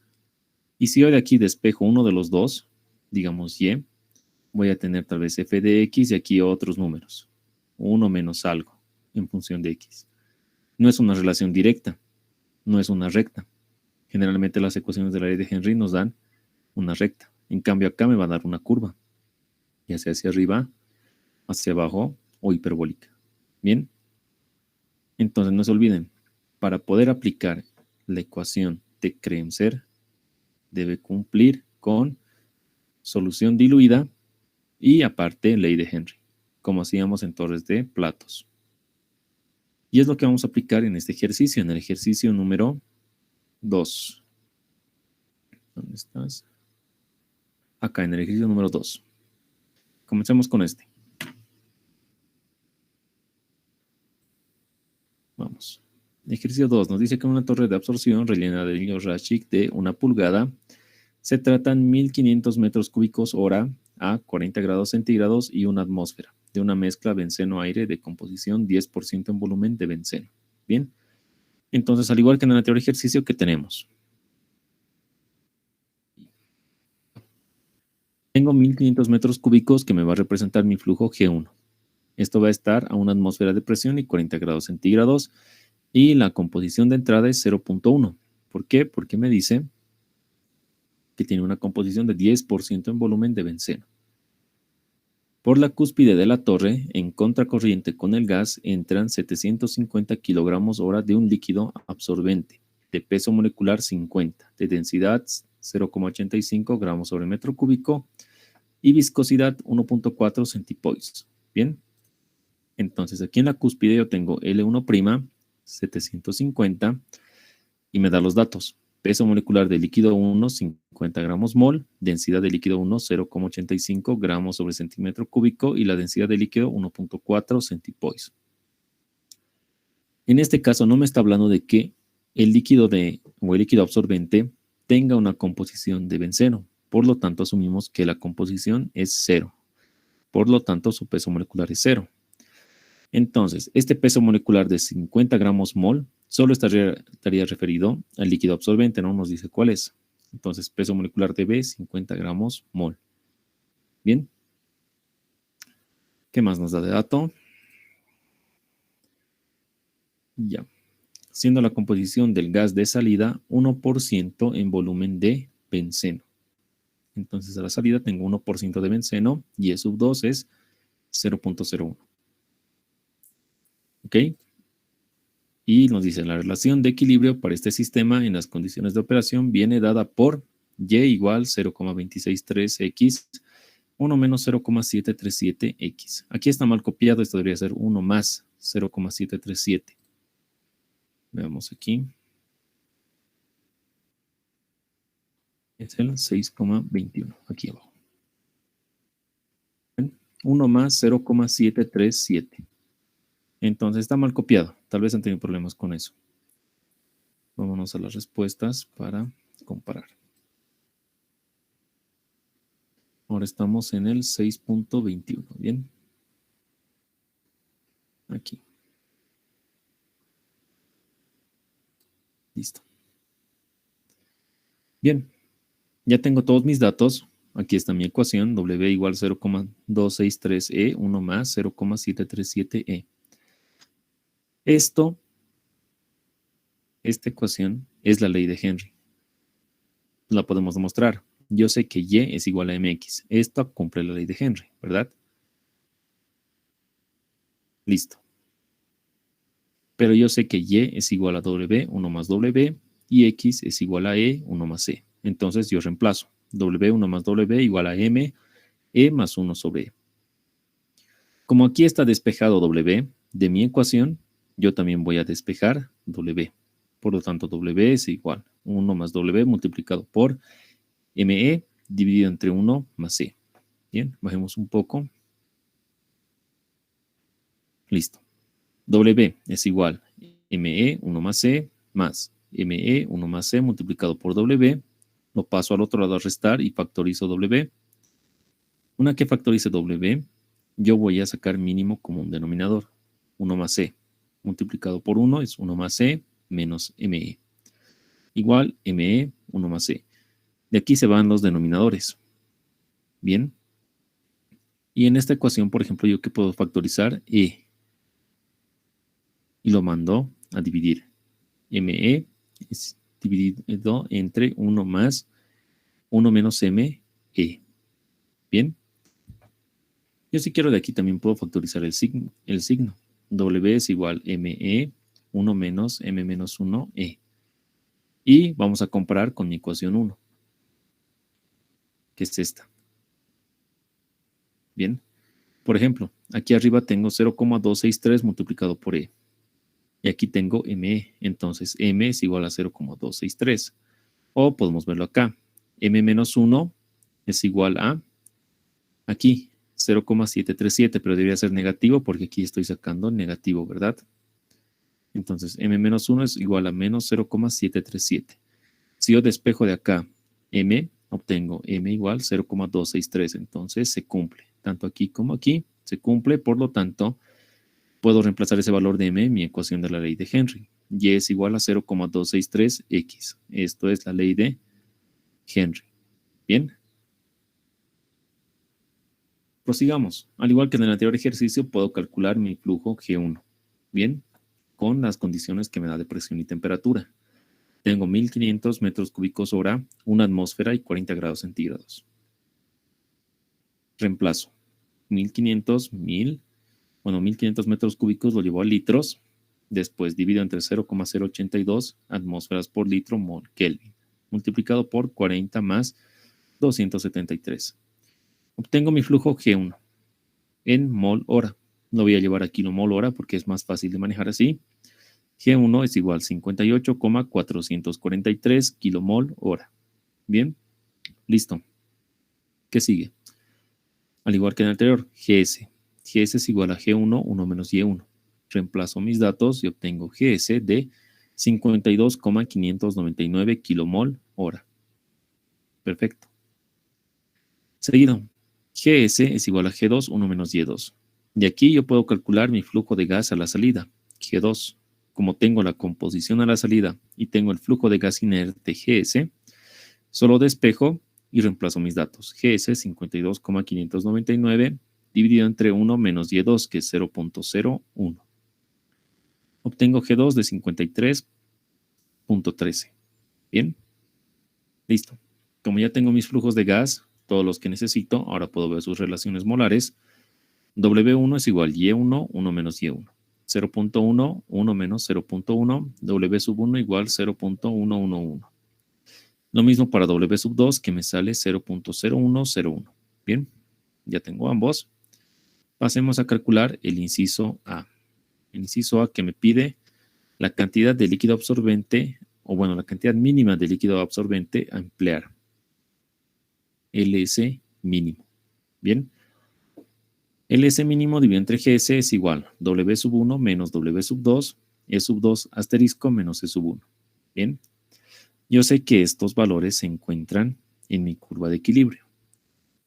Y si yo de aquí despejo uno de los dos, digamos Y, voy a tener tal vez F de X y aquí otros números. 1 menos algo en función de X. No es una relación directa, no es una recta. Generalmente las ecuaciones de la ley de Henry nos dan una recta. En cambio acá me va a dar una curva, ya sea hacia arriba, hacia abajo o hiperbólica. Bien, entonces no se olviden, para poder aplicar la ecuación de Kremser, debe cumplir con solución diluida y aparte ley de Henry, como hacíamos en torres de platos. Y es lo que vamos a aplicar en este ejercicio, en el ejercicio número 2. ¿Dónde estás? Acá, en el ejercicio número 2. Comencemos con este. Vamos. Ejercicio 2 nos dice que en una torre de absorción rellena de hilo Raschig de 1 pulgada se tratan 1500 metros cúbicos hora a 40 grados centígrados y una atmósfera de una mezcla benceno-aire de composición 10% en volumen de benceno. Bien, entonces al igual que en el anterior ejercicio, ¿qué tenemos? Tengo 1500 metros cúbicos que me va a representar mi flujo G1. Esto va a estar a una atmósfera de presión y 40 grados centígrados y la composición de entrada es 0.1. ¿Por qué? Porque me dice que tiene una composición de 10% en volumen de benceno. Por la cúspide de la torre, en contracorriente con el gas, entran 750 kilogramos hora de un líquido absorbente, de peso molecular 50, de densidad 0,85 gramos sobre metro cúbico y viscosidad 1.4 centipoise. Bien, entonces aquí en la cúspide yo tengo L1', 750, y me da los datos. Peso molecular de líquido 1, 50 gramos mol. Densidad de líquido 1, 0,85 gramos sobre centímetro cúbico. Y la densidad de líquido 1.4 centipoise. En este caso no me está hablando de que el líquido o el líquido absorbente tenga una composición de benceno. Por lo tanto, asumimos que la composición es 0. Por lo tanto, su peso molecular es 0. Entonces, este peso molecular de 50 gramos mol solo estaría referido al líquido absorbente, no nos dice cuál es. Entonces, peso molecular de B, 50 gramos mol. Bien. ¿Qué más nos da de dato? Ya. Siendo la composición del gas de salida 1% en volumen de benceno. Entonces, a la salida tengo 1% de benceno y E sub 2 es 0.01. ¿Ok? Y nos dice, la relación de equilibrio para este sistema en las condiciones de operación viene dada por Y igual 0,263X, 1 menos 0,737X. Aquí está mal copiado, esto debería ser 1 más 0,737. Veamos aquí. Es el 6,21, aquí abajo. 1 más 0,737. Entonces está mal copiado. Tal vez han tenido problemas con eso. Vámonos a las respuestas para comparar. Ahora estamos en el 6.21, ¿bien? Aquí. Listo. Bien, ya tengo todos mis datos. aquí está mi ecuación, W igual 0,263E, 1 más 0,737E. Esta ecuación es la ley de Henry. La podemos demostrar. Yo sé que Y es igual a MX. Esto cumple la ley de Henry, ¿verdad? Listo. Pero yo sé que Y es igual a W, 1 más W, y X es igual a E, 1 más E. Entonces yo reemplazo. W, 1 más W igual a M, E más 1 sobre E. Como aquí está despejado W de mi ecuación, yo también voy a despejar W. Por lo tanto, W es igual a 1 más W multiplicado por ME dividido entre 1 más E. Bien, bajemos un poco. Listo. W es igual a ME 1 más E más ME 1 más E multiplicado por W. Lo paso al otro lado a restar y factorizo W. Una que factorice W, yo voy a sacar mínimo común denominador. 1 más E multiplicado por 1 es 1 más E menos ME. Igual ME 1 más E. De aquí se van los denominadores. Bien. Y en esta ecuación, por ejemplo, yo que puedo factorizar E. Y lo mando a dividir. ME es dividido entre 1 más 1 menos ME. Bien. Yo si quiero de aquí también puedo factorizar el signo. W es igual a ME 1 menos M menos 1E. Y vamos a comparar con mi ecuación 1, que es esta. Bien. Por ejemplo, aquí arriba tengo 0,263 multiplicado por E. Y aquí tengo ME. Entonces, M es igual a 0,263. O podemos verlo acá. M menos 1 es igual a, aquí, 0,737, pero debería ser negativo porque aquí estoy sacando negativo, ¿verdad? Entonces, M menos 1 es igual a menos 0,737. Si yo despejo de acá M, obtengo M igual 0,263. Entonces, se cumple. Tanto aquí como aquí se cumple. Por lo tanto, puedo reemplazar ese valor de M en mi ecuación de la ley de Henry. Y es igual a 0,263X. Esto es la ley de Henry. Bien. Prosigamos. Al igual que en el anterior ejercicio, puedo calcular mi flujo G1. Bien. Con las condiciones que me da de presión y temperatura. Tengo 1500 metros cúbicos hora, una atmósfera y 40 grados centígrados. Reemplazo. 1500 metros cúbicos lo llevo a litros. Después divido entre 0,082 atmósferas por litro mol Kelvin, multiplicado por 40 más 273. Obtengo mi flujo G1 en mol hora. Lo voy a llevar a kilomol hora porque es más fácil de manejar así. G1 es igual a 58,443 kilomol hora. Bien, listo. ¿Qué sigue? Al igual que en el anterior, GS. GS es igual a G1, 1 menos Y1. Reemplazo mis datos y obtengo GS de 52,599 kilomol hora. Perfecto. Seguido, GS es igual a G2, 1 menos Y2. De aquí yo puedo calcular mi flujo de gas a la salida, G2. Como tengo la composición a la salida y tengo el flujo de gas inerte GS, solo despejo y reemplazo mis datos. GS 52,599 dividido entre 1 menos Y2, que es 0.01. Obtengo G2 de 53.13. Bien, listo. Como ya tengo mis flujos de gas, todos los que necesito, ahora puedo ver sus relaciones molares. W1 es igual a Y1, 1 menos Y1. 0.1, 1 menos 0.1, W sub 1 igual 0.111. Lo mismo para W sub 2, que me sale 0.0101. Bien, ya tengo ambos. Pasemos a calcular el inciso A. El inciso A que me pide la cantidad de líquido absorbente, o bueno, la cantidad mínima de líquido absorbente a emplear. LS mínimo. Bien. LS mínimo dividido entre GS es igual a W sub 1 menos W sub 2, E sub 2 asterisco menos E sub 1. Bien. Yo sé que estos valores se encuentran en mi curva de equilibrio.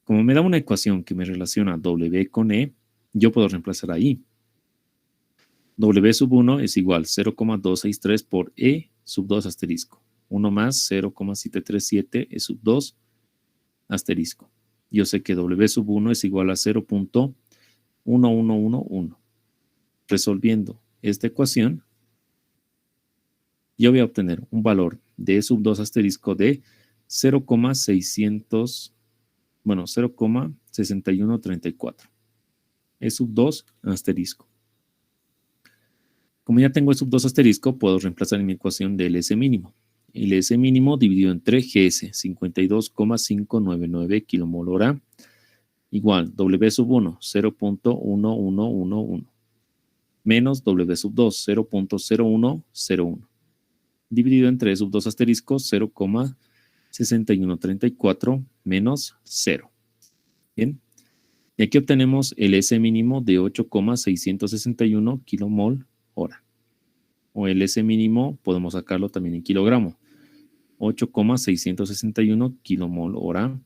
Como me da una ecuación que me relaciona W con E, yo puedo reemplazar ahí. W sub 1 es igual a 0,263 por E sub 2 asterisco. 1 más 0,737 E sub 2 asterisco. Yo sé que W sub 1 es igual a 0.1111. Resolviendo esta ecuación, yo voy a obtener un valor de E sub 2 asterisco de 0,6134. E sub 2 asterisco. Como ya tengo E sub 2 asterisco, puedo reemplazar en mi ecuación del S mínimo. El S mínimo dividido entre GS, 52,599 kilomol hora, igual W sub 1, 0.1111, menos W sub 2, 0.0101, dividido entre E sub 2 asterisco, 0,6134 menos 0. Bien. Y aquí obtenemos el S mínimo de 8,661 kilomol hora. O el S mínimo podemos sacarlo también en kilogramo. 8,661 kilomol hora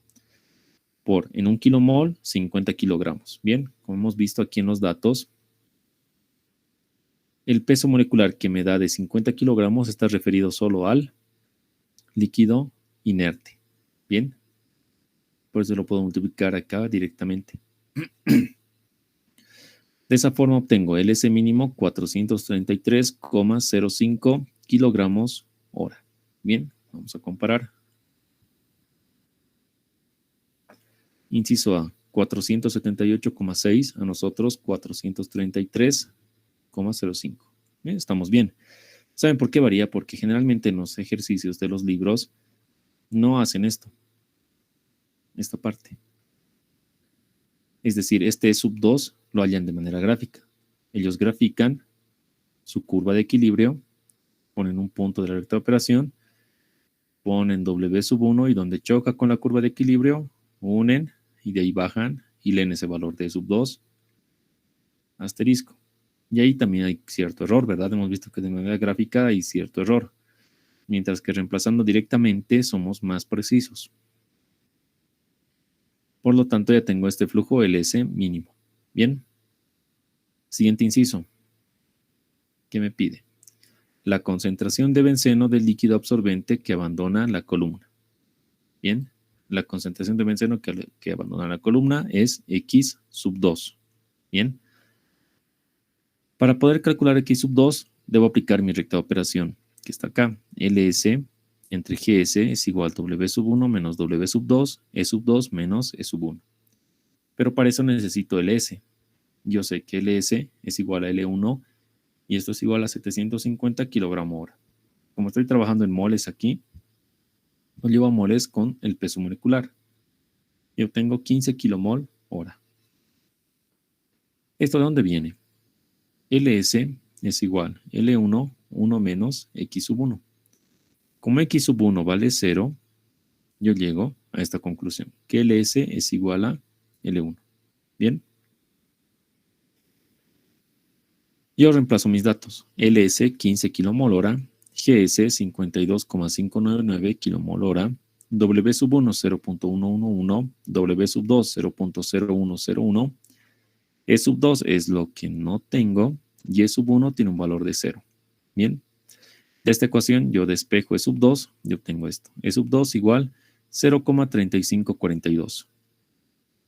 por, en un kilomol, 50 kilogramos. Bien, como hemos visto aquí en los datos, el peso molecular que me da de 50 kilogramos está referido solo al líquido inerte. Bien, por eso lo puedo multiplicar acá directamente. De esa forma obtengo el S mínimo 433,05 kilogramos hora. Bien, vamos a comparar. Inciso A, 478,6, a nosotros 433,05. Bien, estamos bien. ¿Saben por qué varía? Porque generalmente en los ejercicios de los libros no hacen esto, esta parte. Es decir, este sub 2 lo hallan de manera gráfica. Ellos grafican su curva de equilibrio, ponen un punto de la recta de operación, ponen W sub 1 y donde choca con la curva de equilibrio, unen y de ahí bajan y leen ese valor de sub 2 asterisco. Y ahí también hay cierto error, ¿verdad? Hemos visto que de manera gráfica hay cierto error. Mientras que reemplazando directamente somos más precisos. Por lo tanto, ya tengo este flujo LS mínimo. Bien. Siguiente inciso. ¿Qué me pide? La concentración de benceno del líquido absorbente que abandona la columna. Bien. La concentración de benceno que abandona la columna es X sub 2. Bien. Para poder calcular X sub 2, debo aplicar mi recta de operación, que está acá. LS entre GS es igual a W sub 1 menos W sub 2, E sub 2 menos E sub 1. Pero para eso necesito LS. Yo sé que LS es igual a L1 y esto es igual a 750 kilogramos hora. Como estoy trabajando en moles aquí, lo llevo a moles con el peso molecular. Y obtengo 15 kilomol hora. ¿Esto de dónde viene? LS es igual a L1, 1 menos X sub 1. Como X sub 1 vale 0, yo llego a esta conclusión, que LS es igual a L1. ¿Bien? Yo reemplazo mis datos. LS 15 kilomol hora, GS 52,599 kilomol hora, W sub 1 0.111, W sub 2 0.0101, E sub 2 es lo que no tengo y E sub 1 tiene un valor de 0. Bien. De esta ecuación yo despejo E sub 2 y obtengo esto. E sub 2 igual 0,3542.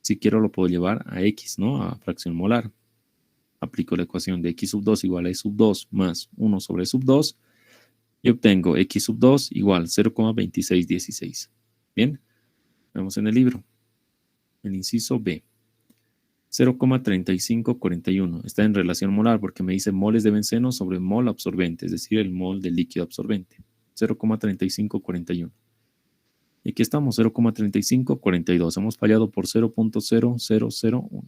Si quiero lo puedo llevar a X, ¿no? A fracción molar. Aplico la ecuación de X sub 2 igual a E sub 2 más 1 sobre E sub 2 y obtengo X sub 2 igual 0,2616. Bien, vemos en el libro. El inciso B. 0,3541. Está en relación molar porque me dice moles de benceno sobre mol absorbente, es decir, el mol del líquido absorbente. 0,3541. Y aquí estamos, 0,3542. Hemos fallado por 0.0001.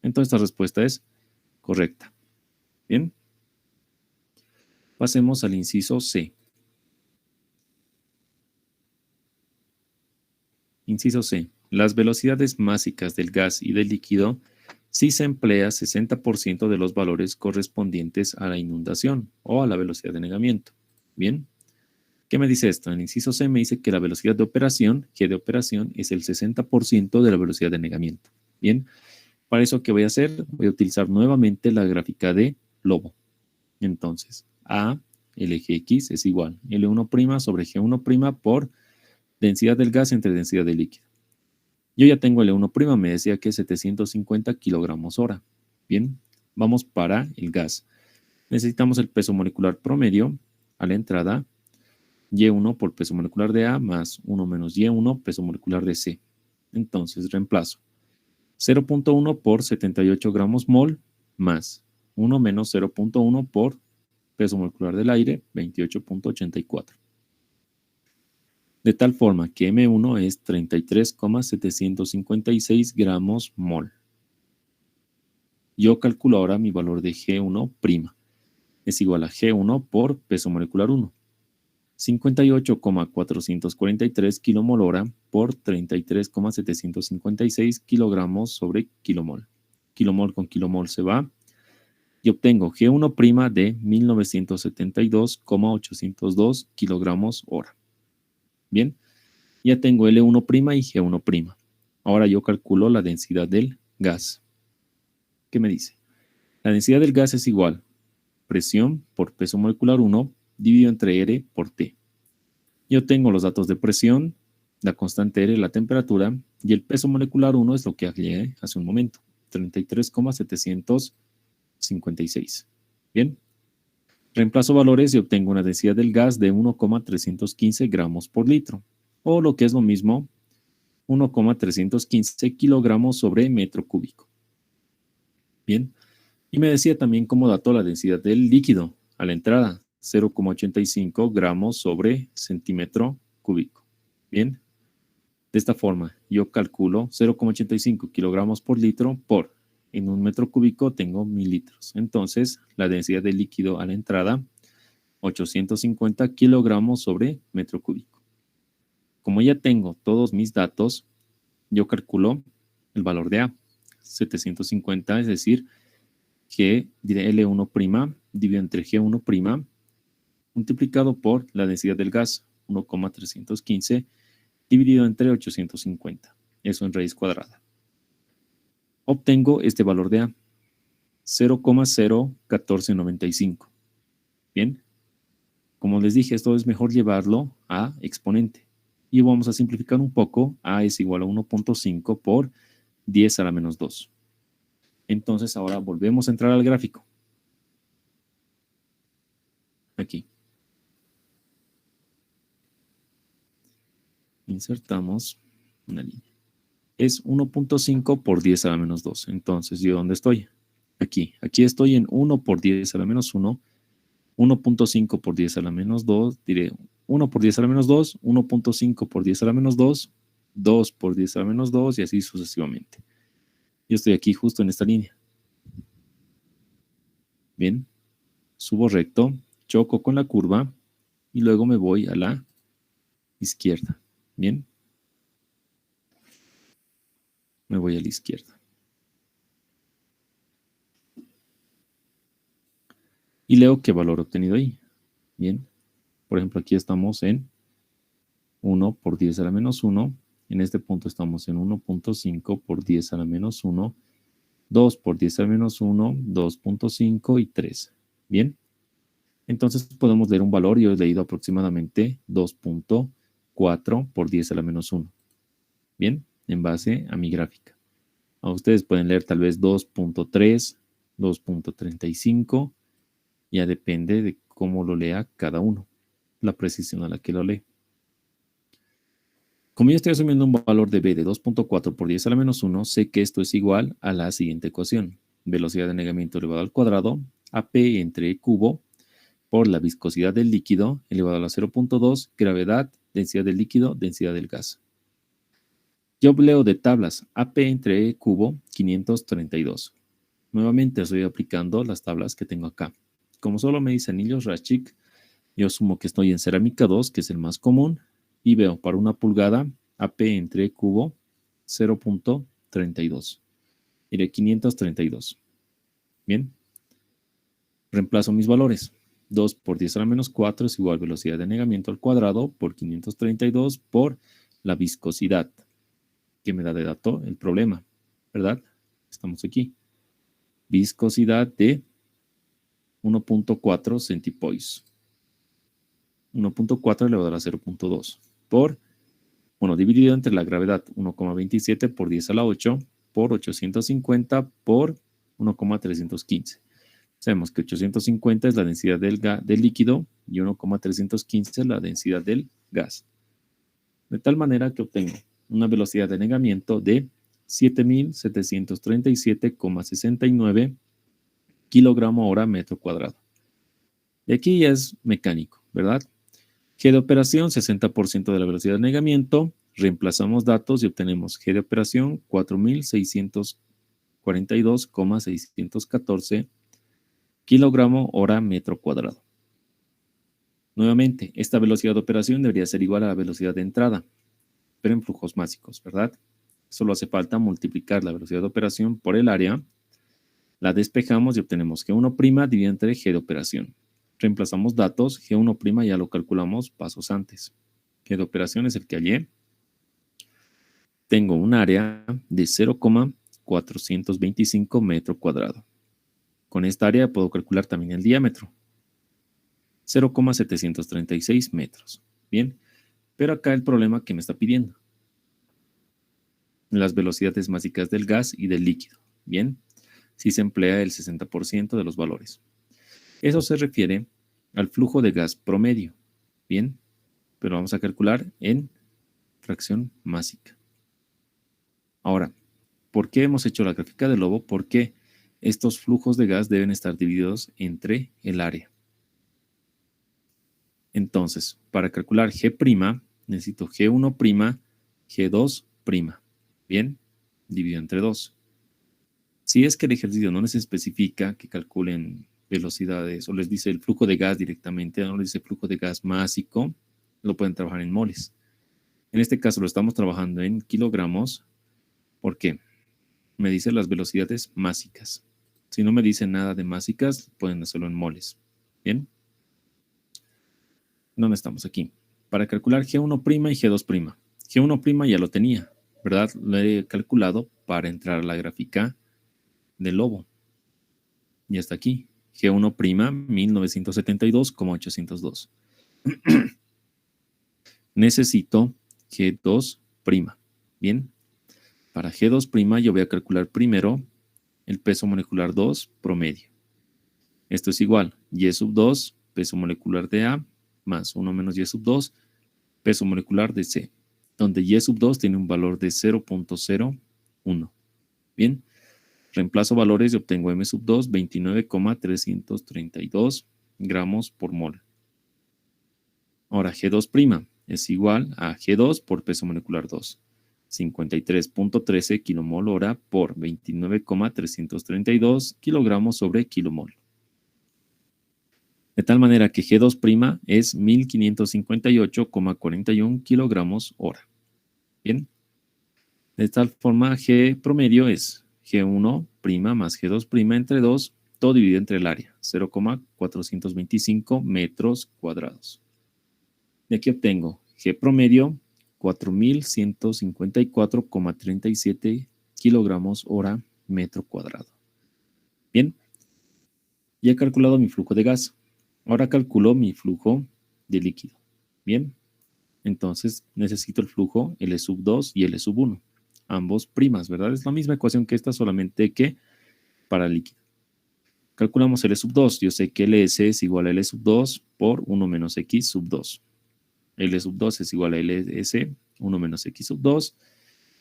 Entonces esta respuesta es correcta. Bien. Pasemos al inciso C. Inciso C. Las velocidades másicas del gas y del líquido si se emplea 60% de los valores correspondientes a la inundación o a la velocidad de negamiento. Bien. ¿Qué me dice esto? En el inciso C me dice que la velocidad de operación, G de operación, es el 60% de la velocidad de negamiento. Bien. Para eso, ¿qué voy a hacer? Voy a utilizar nuevamente la gráfica de Lobo. Entonces, A, LGX es igual L1' sobre G1' por densidad del gas entre densidad del líquido. Yo ya tengo el E1', me decía que es 750 kilogramos hora. Bien, vamos para el gas. Necesitamos el peso molecular promedio a la entrada, Y1 por peso molecular de A más 1 menos Y1 peso molecular de C. Entonces reemplazo 0.1 por 78 gramos mol más 1 menos 0.1 por peso molecular del aire, 28.84. De tal forma que M1 es 33,756 gramos mol. Yo calculo ahora mi valor de G1'. Es igual a G1 por peso molecular 1. 58,443 kilomol hora por 33,756 kilogramos sobre kilomol. Kilomol con kilomol se va y obtengo G1' de 1972,802 kilogramos hora. Bien, ya tengo L1' y G1'. Ahora yo calculo la densidad del gas. ¿Qué me dice? La densidad del gas es igual presión por peso molecular 1 dividido entre R por T. Yo tengo los datos de presión, la constante R, la temperatura, y el peso molecular 1 es lo que hablé hace un momento, 33,756. Bien, reemplazo valores y obtengo una densidad del gas de 1,315 gramos por litro, o lo que es lo mismo, 1,315 kilogramos sobre metro cúbico. Bien, y me decía también como dato la densidad del líquido a la entrada, 0,85 gramos sobre centímetro cúbico. Bien, de esta forma yo calculo 0,85 kilogramos por litro por, en un metro cúbico tengo 1000 litros. Entonces, la densidad del líquido a la entrada, 850 kilogramos sobre metro cúbico. Como ya tengo todos mis datos, yo calculo el valor de A, 750, es decir, G de L1' dividido entre G1' multiplicado por la densidad del gas, 1,315, dividido entre 850. Eso en raíz cuadrada. Obtengo este valor de A, 0,01495. Bien, como les dije, esto es mejor llevarlo a exponente. Y vamos a simplificar un poco. A es igual a 1.5 por 10 a la menos 2. Entonces ahora volvemos a entrar al gráfico. Aquí. Insertamos una línea. Es 1.5 por 10 a la menos 2. Entonces, ¿yo dónde estoy? Aquí. Aquí estoy en 1 por 10 a la menos 1. 1.5 por 10 a la menos 2. Diré 1 por 10 a la menos 2. 1.5 por 10 a la menos 2. 2 por 10 a la menos 2 y así sucesivamente. Yo estoy aquí justo en esta línea. Bien. Subo recto, choco con la curva y luego me voy a la izquierda. Bien. Me voy a la izquierda. Y leo qué valor obtenido ahí. Bien. Por ejemplo, aquí estamos en 1 por 10 a la menos 1. En este punto estamos en 1.5 por 10 a la menos 1. 2 por 10 a la menos 1. 2.5 y 3. Bien. Entonces podemos leer un valor. Yo he leído aproximadamente 2.4 por 10 a la menos 1. Bien. En base a mi gráfica. Ustedes pueden leer tal vez 2.3, 2.35. Ya depende de cómo lo lea cada uno. La precisión a la que lo lee. Como yo estoy asumiendo un valor de B de 2.4 por 10 a la menos 1, sé que esto es igual a la siguiente ecuación. Velocidad de anegamiento elevado al cuadrado, AP entre E cubo, por la viscosidad del líquido elevado a la 0.2, gravedad, densidad del líquido, densidad del gas. Yo leo de tablas AP entre E cubo, 532. Nuevamente estoy aplicando las tablas que tengo acá. Como solo me dice anillos Raschig, yo asumo que estoy en cerámica 2, que es el más común, y veo para una pulgada AP entre E cubo 0.32. Diré 532. Bien. Reemplazo mis valores. 2 por 10 a la menos 4 es igual a velocidad de anegamiento al cuadrado por 532 por la viscosidad, que me da de dato el problema, ¿verdad? Estamos aquí. Viscosidad de 1.4 centipoise. 1.4 elevado a la 0.2 por Bueno, dividido entre la gravedad 1,27 por 10 a la 8 por 850 por 1,315. Sabemos que 850 es la densidad del líquido y 1,315 es la densidad del gas. De tal manera que obtengo una velocidad de anegamiento de 7.737,69 kilogramo hora metro cuadrado. Y aquí ya es mecánico, ¿verdad? G de operación, 60% de la velocidad de anegamiento. Reemplazamos datos y obtenemos G de operación, 4.642,614 kilogramo hora metro cuadrado. Nuevamente, esta velocidad de operación debería ser igual a la velocidad de entrada, pero en flujos básicos, ¿verdad? Solo hace falta multiplicar la velocidad de operación por el área, la despejamos y obtenemos G1' dividido entre G de operación. Reemplazamos datos, G1' ya lo calculamos pasos antes. G de operación es el que hallé. Tengo un área de 0,425 metro cuadrado. Con esta área puedo calcular también el diámetro. 0,736 metros. Bien, pero acá el problema que me está pidiendo. Las velocidades básicas del gas y del líquido. Bien, si se emplea el 60% de los valores. Eso se refiere al flujo de gas promedio. Bien, pero vamos a calcular en fracción másica. Ahora, ¿por qué hemos hecho la gráfica del lobo? Porque estos flujos de gas deben estar divididos entre el área. Entonces, para calcular G', necesito G1', G2'. Bien, dividido entre 2. Si es que el ejercicio no les especifica que calculen velocidades o les dice el flujo de gas directamente, no les dice flujo de gas másico, lo pueden trabajar en moles. En este caso lo estamos trabajando en kilogramos. ¿Por qué? Me dice las velocidades másicas. Si no me dice nada de másicas, pueden hacerlo en moles. ¿Bien? ¿Dónde estamos aquí? Para calcular G1' y G2'. G1' ya lo tenía, ¿verdad? Lo he calculado para entrar a la gráfica del lobo. Y hasta aquí. G1', 1972,802. Necesito G2'. Bien. Para G2' yo voy a calcular primero el peso molecular 2 promedio. Esto es igual Y2, peso molecular de A, más 1 menos Y2, peso molecular de C, donde Y2 tiene un valor de 0.01. Bien, reemplazo valores y obtengo M2, 29,332 gramos por mol. Ahora G2' es igual a G2 por peso molecular 2. 53.13 kilomol hora por 29,332 kilogramos sobre kilomol. De tal manera que G2' es 1558,41 kilogramos hora. Bien. De tal forma, G promedio es G1' más G2' entre 2, todo dividido entre el área, 0,425 metros cuadrados. De aquí obtengo G promedio, 4.154,37 kilogramos hora metro cuadrado. Bien, ya he calculado mi flujo de gas. Ahora calculo mi flujo de líquido. Bien, entonces necesito el flujo L2 y L1. Ambos primas, ¿verdad? Es la misma ecuación que esta, solamente que para el líquido. Calculamos L2. Yo sé que LS es igual a L2 por 1 menos X2. L2 es igual a LS, 1 menos X2.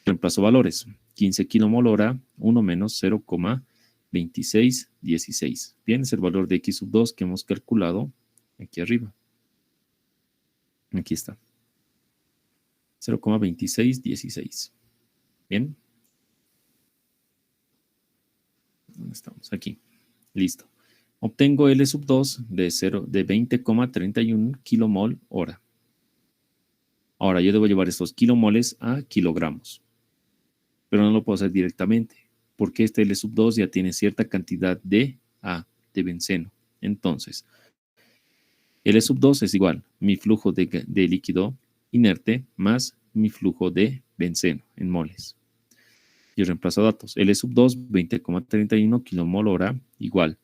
Reemplazo valores. 15 kilomol hora, 1 menos 0,2616. Bien, es el valor de X2 que hemos calculado aquí arriba. Aquí está. 0,2616. Bien. ¿Dónde estamos? Aquí. Listo. Obtengo L2 de 20,31 kilomol hora. Ahora yo debo llevar estos kilomoles a kilogramos. Pero no lo puedo hacer directamente, porque este L2 ya tiene cierta cantidad de A, de benceno. Entonces, L2 es igual mi flujo de líquido inerte más mi flujo de benceno en moles. Y reemplazo datos. L2, 20,31 kilomol hora, igual.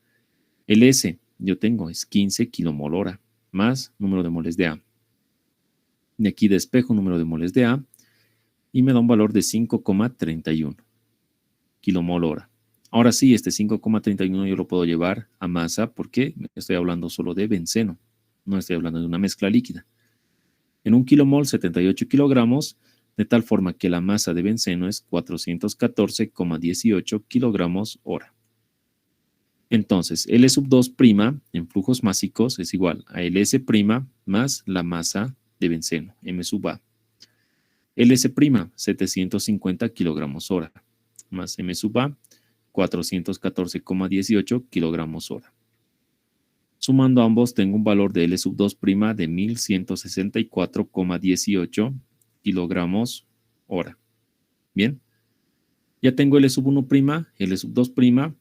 LS, yo tengo, es 15 kilomol hora, más número de moles de A. De aquí despejo número de moles de A, y me da un valor de 5,31 kilomol hora. Ahora sí, este 5,31 yo lo puedo llevar a masa porque estoy hablando solo de benceno, no estoy hablando de una mezcla líquida. En un kilomol, 78 kilogramos, de tal forma que la masa de benceno es 414,18 kilogramos hora. Entonces, L sub 2' en flujos másicos es igual a LS' más la masa de benceno, M sub A. LS', 750 kilogramos hora, más M sub A, 414,18 kilogramos hora. Sumando ambos, tengo un valor de L sub 2' de 1164,18 kilogramos hora. Bien, ya tengo L sub 1', L sub 2',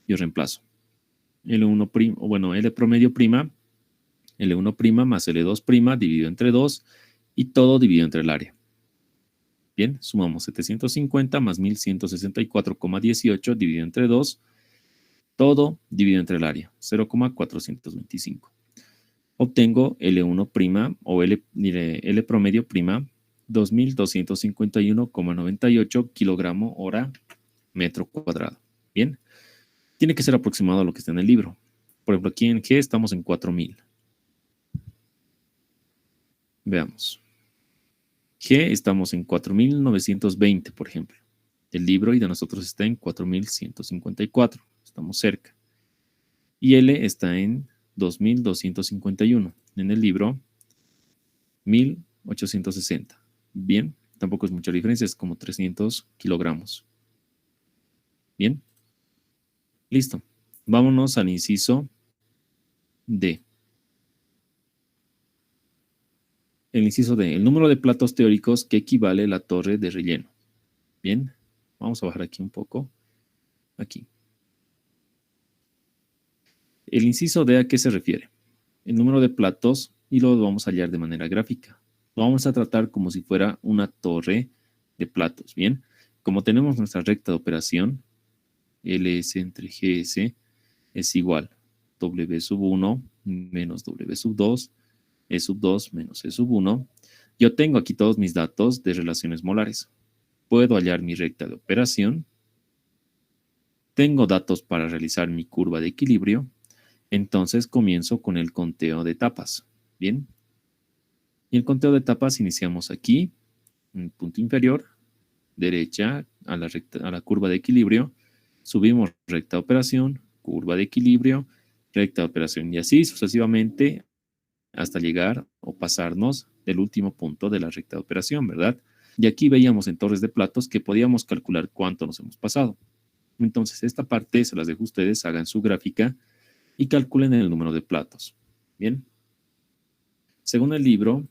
yo reemplazo. L1', bueno, L promedio', L1' más L2' dividido entre 2 y todo dividido entre el área. Bien, sumamos 750 más 1164,18 dividido entre 2, todo dividido entre el área, 0,425. Obtengo L1' o L promedio', 2251,98 kilogramo hora metro cuadrado. Bien, tiene que ser aproximado a lo que está en el libro. Por ejemplo, aquí en G estamos en 4000. Veamos. G estamos en 4920, por ejemplo. El libro y de nosotros está en 4154. Estamos cerca. Y L está en 2251. En el libro, 1860. Bien, tampoco es mucha diferencia, es como 300 kilogramos. Bien. Listo. Vámonos al inciso D. El inciso D, el número de platos teóricos que equivale a la torre de relleno. Bien, vamos a bajar aquí un poco. Aquí. El inciso D, ¿a qué se refiere? El número de platos, y lo vamos a hallar de manera gráfica. Lo vamos a tratar como si fuera una torre de platos. Bien, como tenemos nuestra recta de operación, LS entre GS es igual W sub 1 menos W sub 2, E sub 2 menos E sub 1. Yo tengo aquí todos mis datos de relaciones molares. Puedo hallar mi recta de operación. Tengo datos para realizar mi curva de equilibrio. Entonces comienzo con el conteo de etapas. Bien. Y el conteo de etapas iniciamos aquí, en el punto inferior, derecha, a la curva de equilibrio. Subimos recta de operación, curva de equilibrio, recta de operación y así sucesivamente hasta llegar o pasarnos del último punto de la recta de operación, ¿verdad? Y aquí veíamos en torres de platos que podíamos calcular cuánto nos hemos pasado. Entonces, esta parte se las dejo a ustedes, hagan su gráfica y calculen el número de platos. Bien. Según el libro,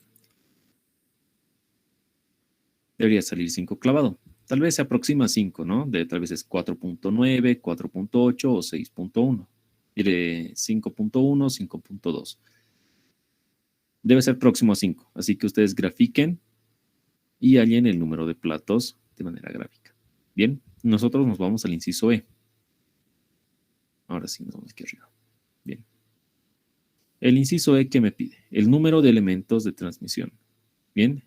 debería salir 5 clavado. Tal vez se aproxima a 5, ¿no? Tal vez es 4.9, 4.8 o 6.1. Diré 5.1, 5.2. Debe ser próximo a 5. Así que ustedes grafiquen y hallen el número de platos de manera gráfica. Bien, nosotros nos vamos al inciso E. Ahora sí, nos vamos aquí arriba. Bien. El inciso E, ¿qué me pide? El número de elementos de transmisión. Bien.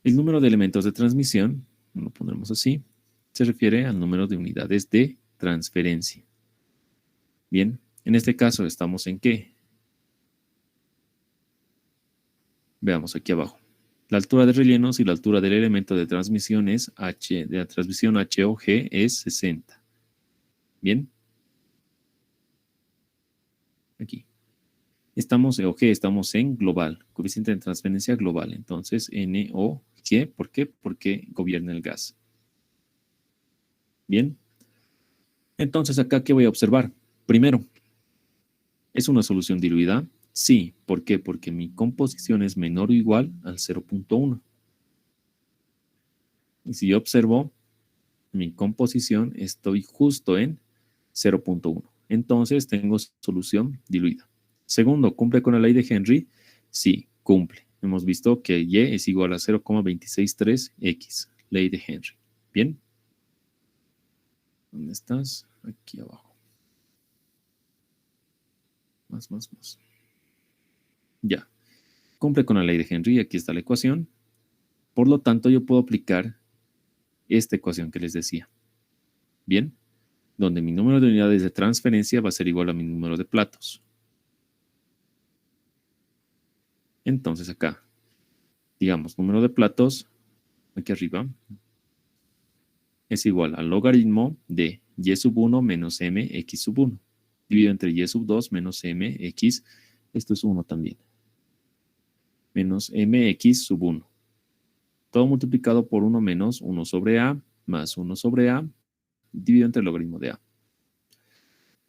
El número de elementos de transmisión, lo pondremos así, se refiere al número de unidades de transferencia. Bien, en este caso estamos en ¿qué? Veamos aquí abajo. La altura de rellenos y la altura del elemento de transmisión es H, de la transmisión HOG es 60. Bien. Aquí. Estamos en global, coeficiente de transferencia global. Entonces, NOG, ¿por qué? Porque gobierna el gas. Bien. Entonces, acá, ¿qué voy a observar? Primero, ¿es una solución diluida? Sí. ¿Por qué? Porque mi composición es menor o igual al 0.1. Y si yo observo mi composición, estoy justo en 0.1. Entonces, tengo solución diluida. Segundo, ¿cumple con la ley de Henry? Sí, cumple. Hemos visto que Y es igual a 0,263X, ley de Henry. ¿Bien? ¿Dónde estás? Aquí abajo. Más. Ya. Cumple con la ley de Henry. Aquí está la ecuación. Por lo tanto, yo puedo aplicar esta ecuación que les decía. Bien, donde mi número de unidades de transferencia va a ser igual a mi número de platos. Entonces acá, digamos, número de platos, aquí arriba, es igual al logaritmo de y sub 1 menos mx sub 1, dividido entre y sub 2 menos mx, esto es 1 también, menos mx sub 1. Todo multiplicado por 1 menos 1 sobre a, más 1 sobre a, dividido entre el logaritmo de a.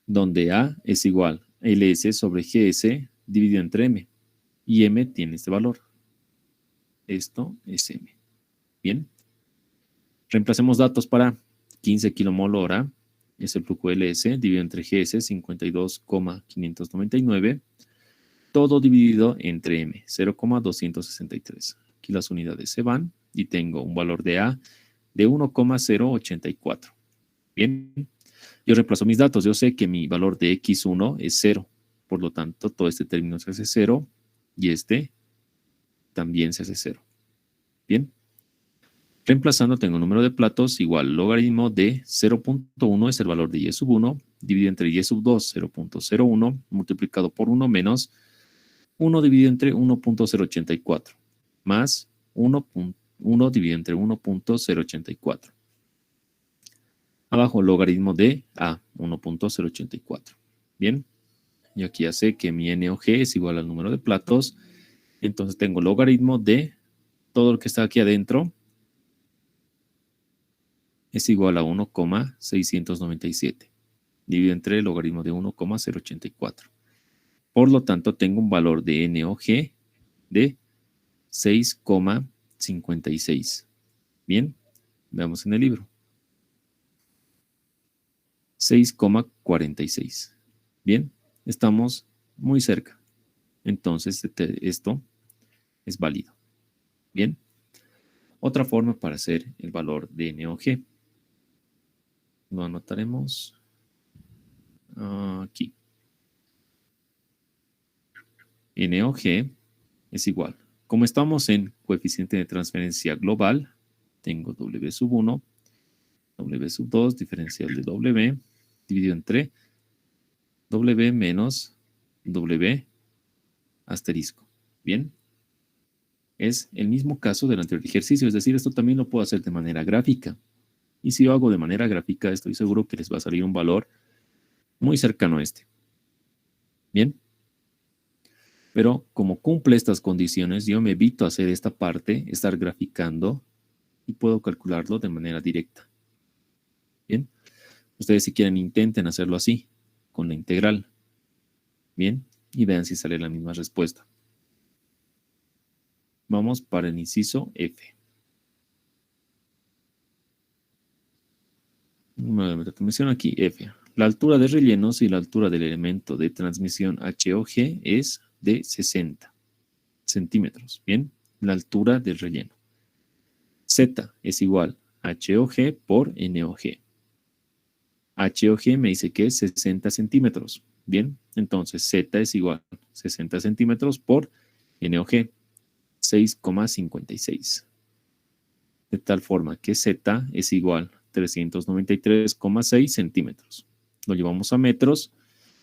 Donde a es igual a ls sobre gs dividido entre m. Y m tiene este valor. Esto es m. Bien. Reemplacemos datos para 15 kilomol hora. Es el flujo ls dividido entre gs 52,599. Todo dividido entre m, 0,263. Aquí las unidades se van y tengo un valor de a de 1,084. Bien, yo reemplazo mis datos. Yo sé que mi valor de x1 es 0. Por lo tanto, todo este término se hace 0 y este también se hace 0. Bien. Reemplazando, tengo un número de platos igual logaritmo de 0.1 es el valor de y sub 1, dividido entre y sub 2, 0.01, multiplicado por 1 menos 1 dividido entre 1.084, más 1 dividido entre 1.084. Abajo, logaritmo de a 1.084. Bien, y aquí ya sé que mi n o g es igual al número de platos. Entonces tengo logaritmo de todo lo que está aquí adentro es igual a 1,697, dividido entre el logaritmo de 1,084. Por lo tanto, tengo un valor de n o g de 6,56. Bien, veamos en el libro. 6,46. Bien, estamos muy cerca. Entonces, esto es válido. Bien, otra forma para hacer el valor de n o g. Lo anotaremos aquí. N o g es igual. Como estamos en coeficiente de transferencia global, tengo W sub 1, W sub 2, diferencial de W, dividido entre W menos W asterisco. Bien. Es el mismo caso del anterior ejercicio, es decir, esto también lo puedo hacer de manera gráfica. Y si yo hago de manera gráfica, estoy seguro que les va a salir un valor muy cercano a este. Bien. Pero como cumple estas condiciones, yo me evito hacer esta parte, estar graficando, y puedo calcularlo de manera directa. Bien. Ustedes si quieren intenten hacerlo así, con la integral. Bien. Y vean si sale la misma respuesta. Vamos para el inciso F. Menciona aquí F. La altura de rellenos y la altura del elemento de transmisión HOG es de 60 centímetros. Bien, la altura del relleno. Z es igual a HOG por NOG. HOG me dice que es 60 centímetros. Bien, entonces Z es igual a 60 centímetros por NOG, 6,56. De tal forma que Z es igual a 393,6 centímetros. Lo llevamos a metros.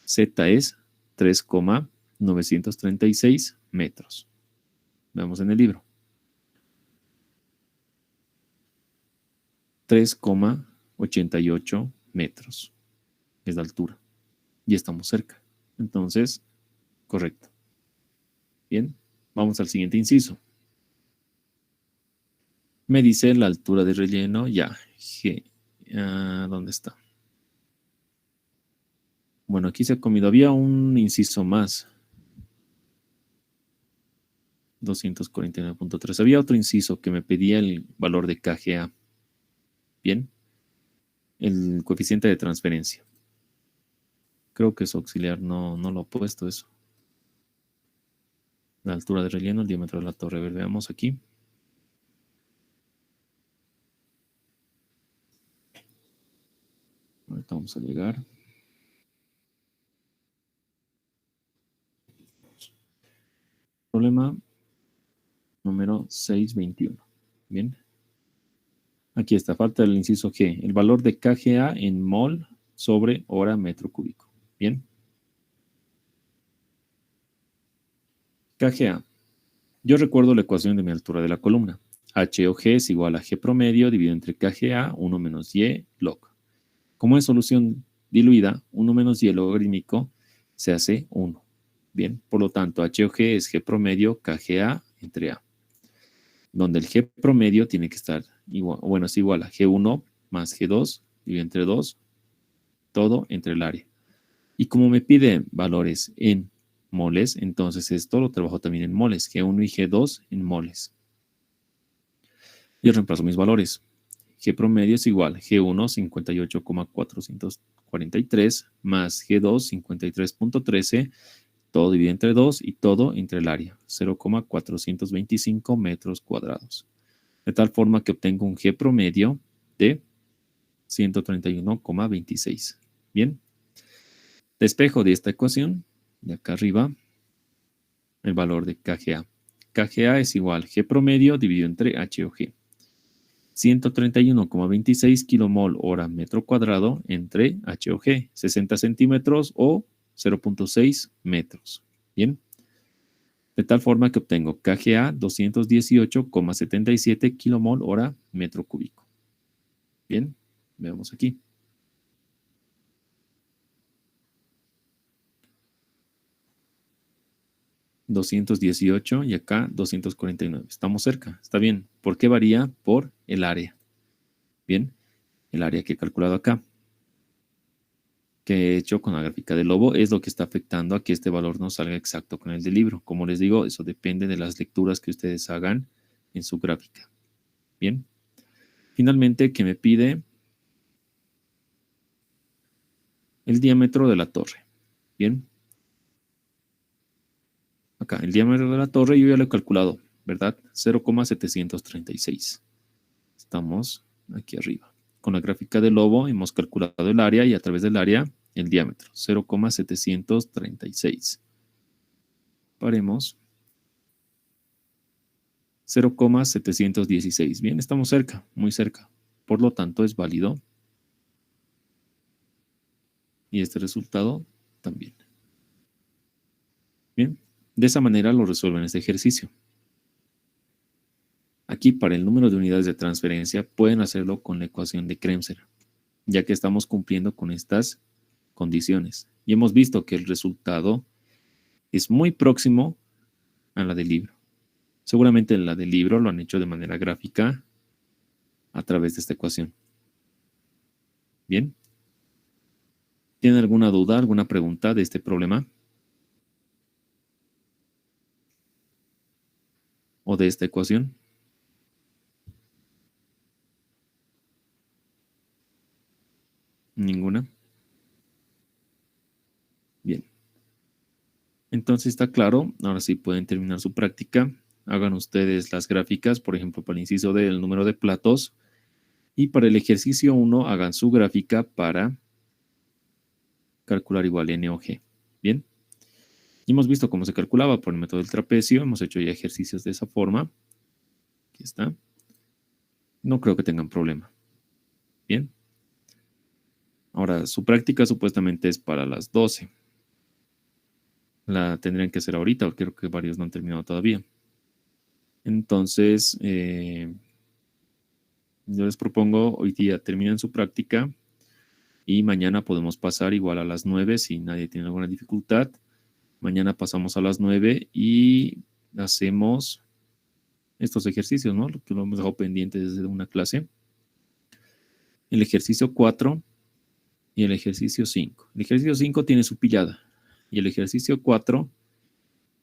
Z es 3,936 metros. Veamos en el libro. 3,88 metros es la altura. Y estamos cerca. Entonces, correcto. Bien, vamos al siguiente inciso. Me dice la altura de relleno, ya. G. ¿Dónde está? Bueno, aquí se ha comido. Había un inciso más. 249.3. Había otro inciso que me pedía el valor de KGA. Bien. El coeficiente de transferencia. Creo que es auxiliar, no lo ha puesto eso. La altura de relleno, el diámetro de la torre. A ver, veamos aquí. Ahorita vamos a llegar. Problema número 621. Bien. Aquí está, falta el inciso G. El valor de kGa en mol sobre hora metro cúbico. Bien. kGa. Yo recuerdo la ecuación de mi altura de la columna. H o G es igual a G promedio dividido entre kGa, 1 menos Y log. Como es solución diluida, 1 menos Y logarítmico se hace 1. Bien, por lo tanto, H o G es G promedio kGa entre A, donde el G promedio tiene que estar igual, bueno, es igual a G1 más G2 dividido entre 2, todo entre el área. Y como me pide valores en moles, entonces esto lo trabajo también en moles, G1 y G2 en moles. Y reemplazo mis valores. G promedio es igual a G1 58,443 más G2 53,13, todo dividido entre 2 y todo entre el área, 0,425 metros cuadrados. De tal forma que obtengo un G promedio de 131,26. Bien. Despejo de esta ecuación, de acá arriba, el valor de kGa. kGa es igual a G promedio dividido entre H o G. 131,26 kilomol hora metro cuadrado entre H o G, 60 centímetros o 0,6 metros. Bien. De tal forma que obtengo kGa 218,77 kilomol hora metro cúbico. Bien, veamos aquí. $218 y acá 249. Estamos cerca, está bien. ¿Por qué varía? Por el área. Bien, el área que he calculado acá, que he hecho con la gráfica del lobo, es lo que está afectando a que este valor no salga exacto con el del libro. Como les digo, eso depende de las lecturas que ustedes hagan en su gráfica. Bien. Finalmente, que me pide el diámetro de la torre. Bien. Acá, el diámetro de la torre yo ya lo he calculado, ¿verdad? 0,736. Estamos aquí arriba. Con la gráfica del lobo hemos calculado el área y a través del área el diámetro, 0,736. Paremos. 0,716. Bien, estamos cerca, muy cerca. Por lo tanto, es válido. Y este resultado también. Bien, de esa manera lo resuelven este ejercicio. Aquí, para el número de unidades de transferencia, pueden hacerlo con la ecuación de Kremser, ya que estamos cumpliendo con estas condiciones. Y hemos visto que el resultado es muy próximo a la del libro. Seguramente la del libro lo han hecho de manera gráfica a través de esta ecuación. Bien. ¿Tienen alguna duda, alguna pregunta de este problema? ¿O de esta ecuación? ¿Ninguna? Bien. Entonces está claro. Ahora sí pueden terminar su práctica. Hagan ustedes las gráficas, por ejemplo, para el inciso D, el número de platos. Y para el ejercicio 1, hagan su gráfica para calcular igual N o G. Bien. Y hemos visto cómo se calculaba por el método del trapecio. Hemos hecho ya ejercicios de esa forma. Aquí está. No creo que tengan problema. Bien. Ahora, su práctica supuestamente es para las 12. La tendrían que hacer ahorita, o creo que varios no han terminado todavía. Entonces, yo les propongo hoy día terminen su práctica y mañana podemos pasar igual a las 9 si nadie tiene alguna dificultad. Mañana pasamos a las 9 y hacemos estos ejercicios, ¿no? Lo que lo hemos dejado pendiente desde una clase. El ejercicio 4 y el ejercicio 5. El ejercicio 5 tiene su pillada y el ejercicio 4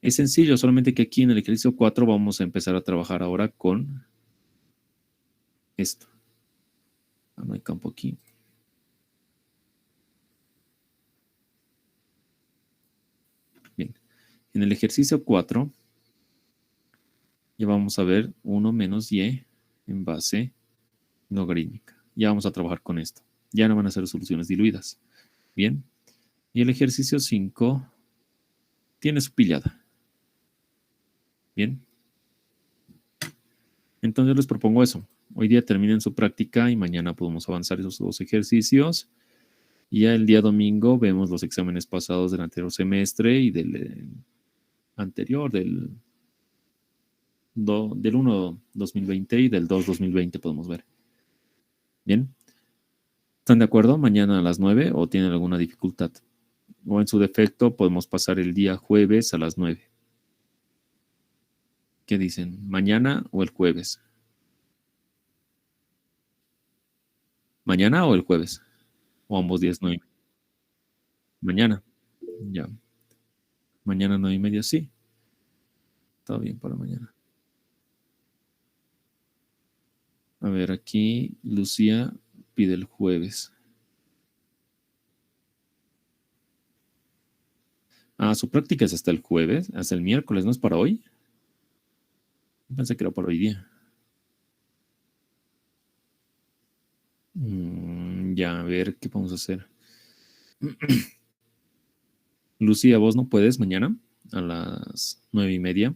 es sencillo, solamente que aquí en el ejercicio 4 vamos a empezar a trabajar ahora con esto. No hay campo aquí. Bien, en el ejercicio 4 ya vamos a ver 1 menos y en base logarítmica. Ya vamos a trabajar con esto. Ya no van a ser soluciones diluidas. Bien, y el ejercicio 5 tiene su pillada. Bien. Entonces les propongo eso. Hoy día terminen su práctica y mañana podemos avanzar esos 2 ejercicios. Y ya el día domingo vemos los exámenes pasados del anterior semestre y del anterior, del 1 2020 y del 2 2020 podemos ver. Bien. ¿Están de acuerdo? Mañana a las 9 o tienen alguna dificultad. O en su defecto podemos pasar el día jueves a las 9. ¿Qué dicen? ¿Mañana o el jueves? ¿Mañana o el jueves? O ambos días 9. Mañana. Ya. Mañana 9:30, sí. Está bien para mañana. A ver, aquí Lucía pide el jueves. Ah, su práctica es hasta el jueves, hasta el miércoles, ¿no es para hoy? Pensé que era para hoy día. Ya, a ver qué podemos hacer. Lucía, ¿vos no puedes mañana a las 9:30?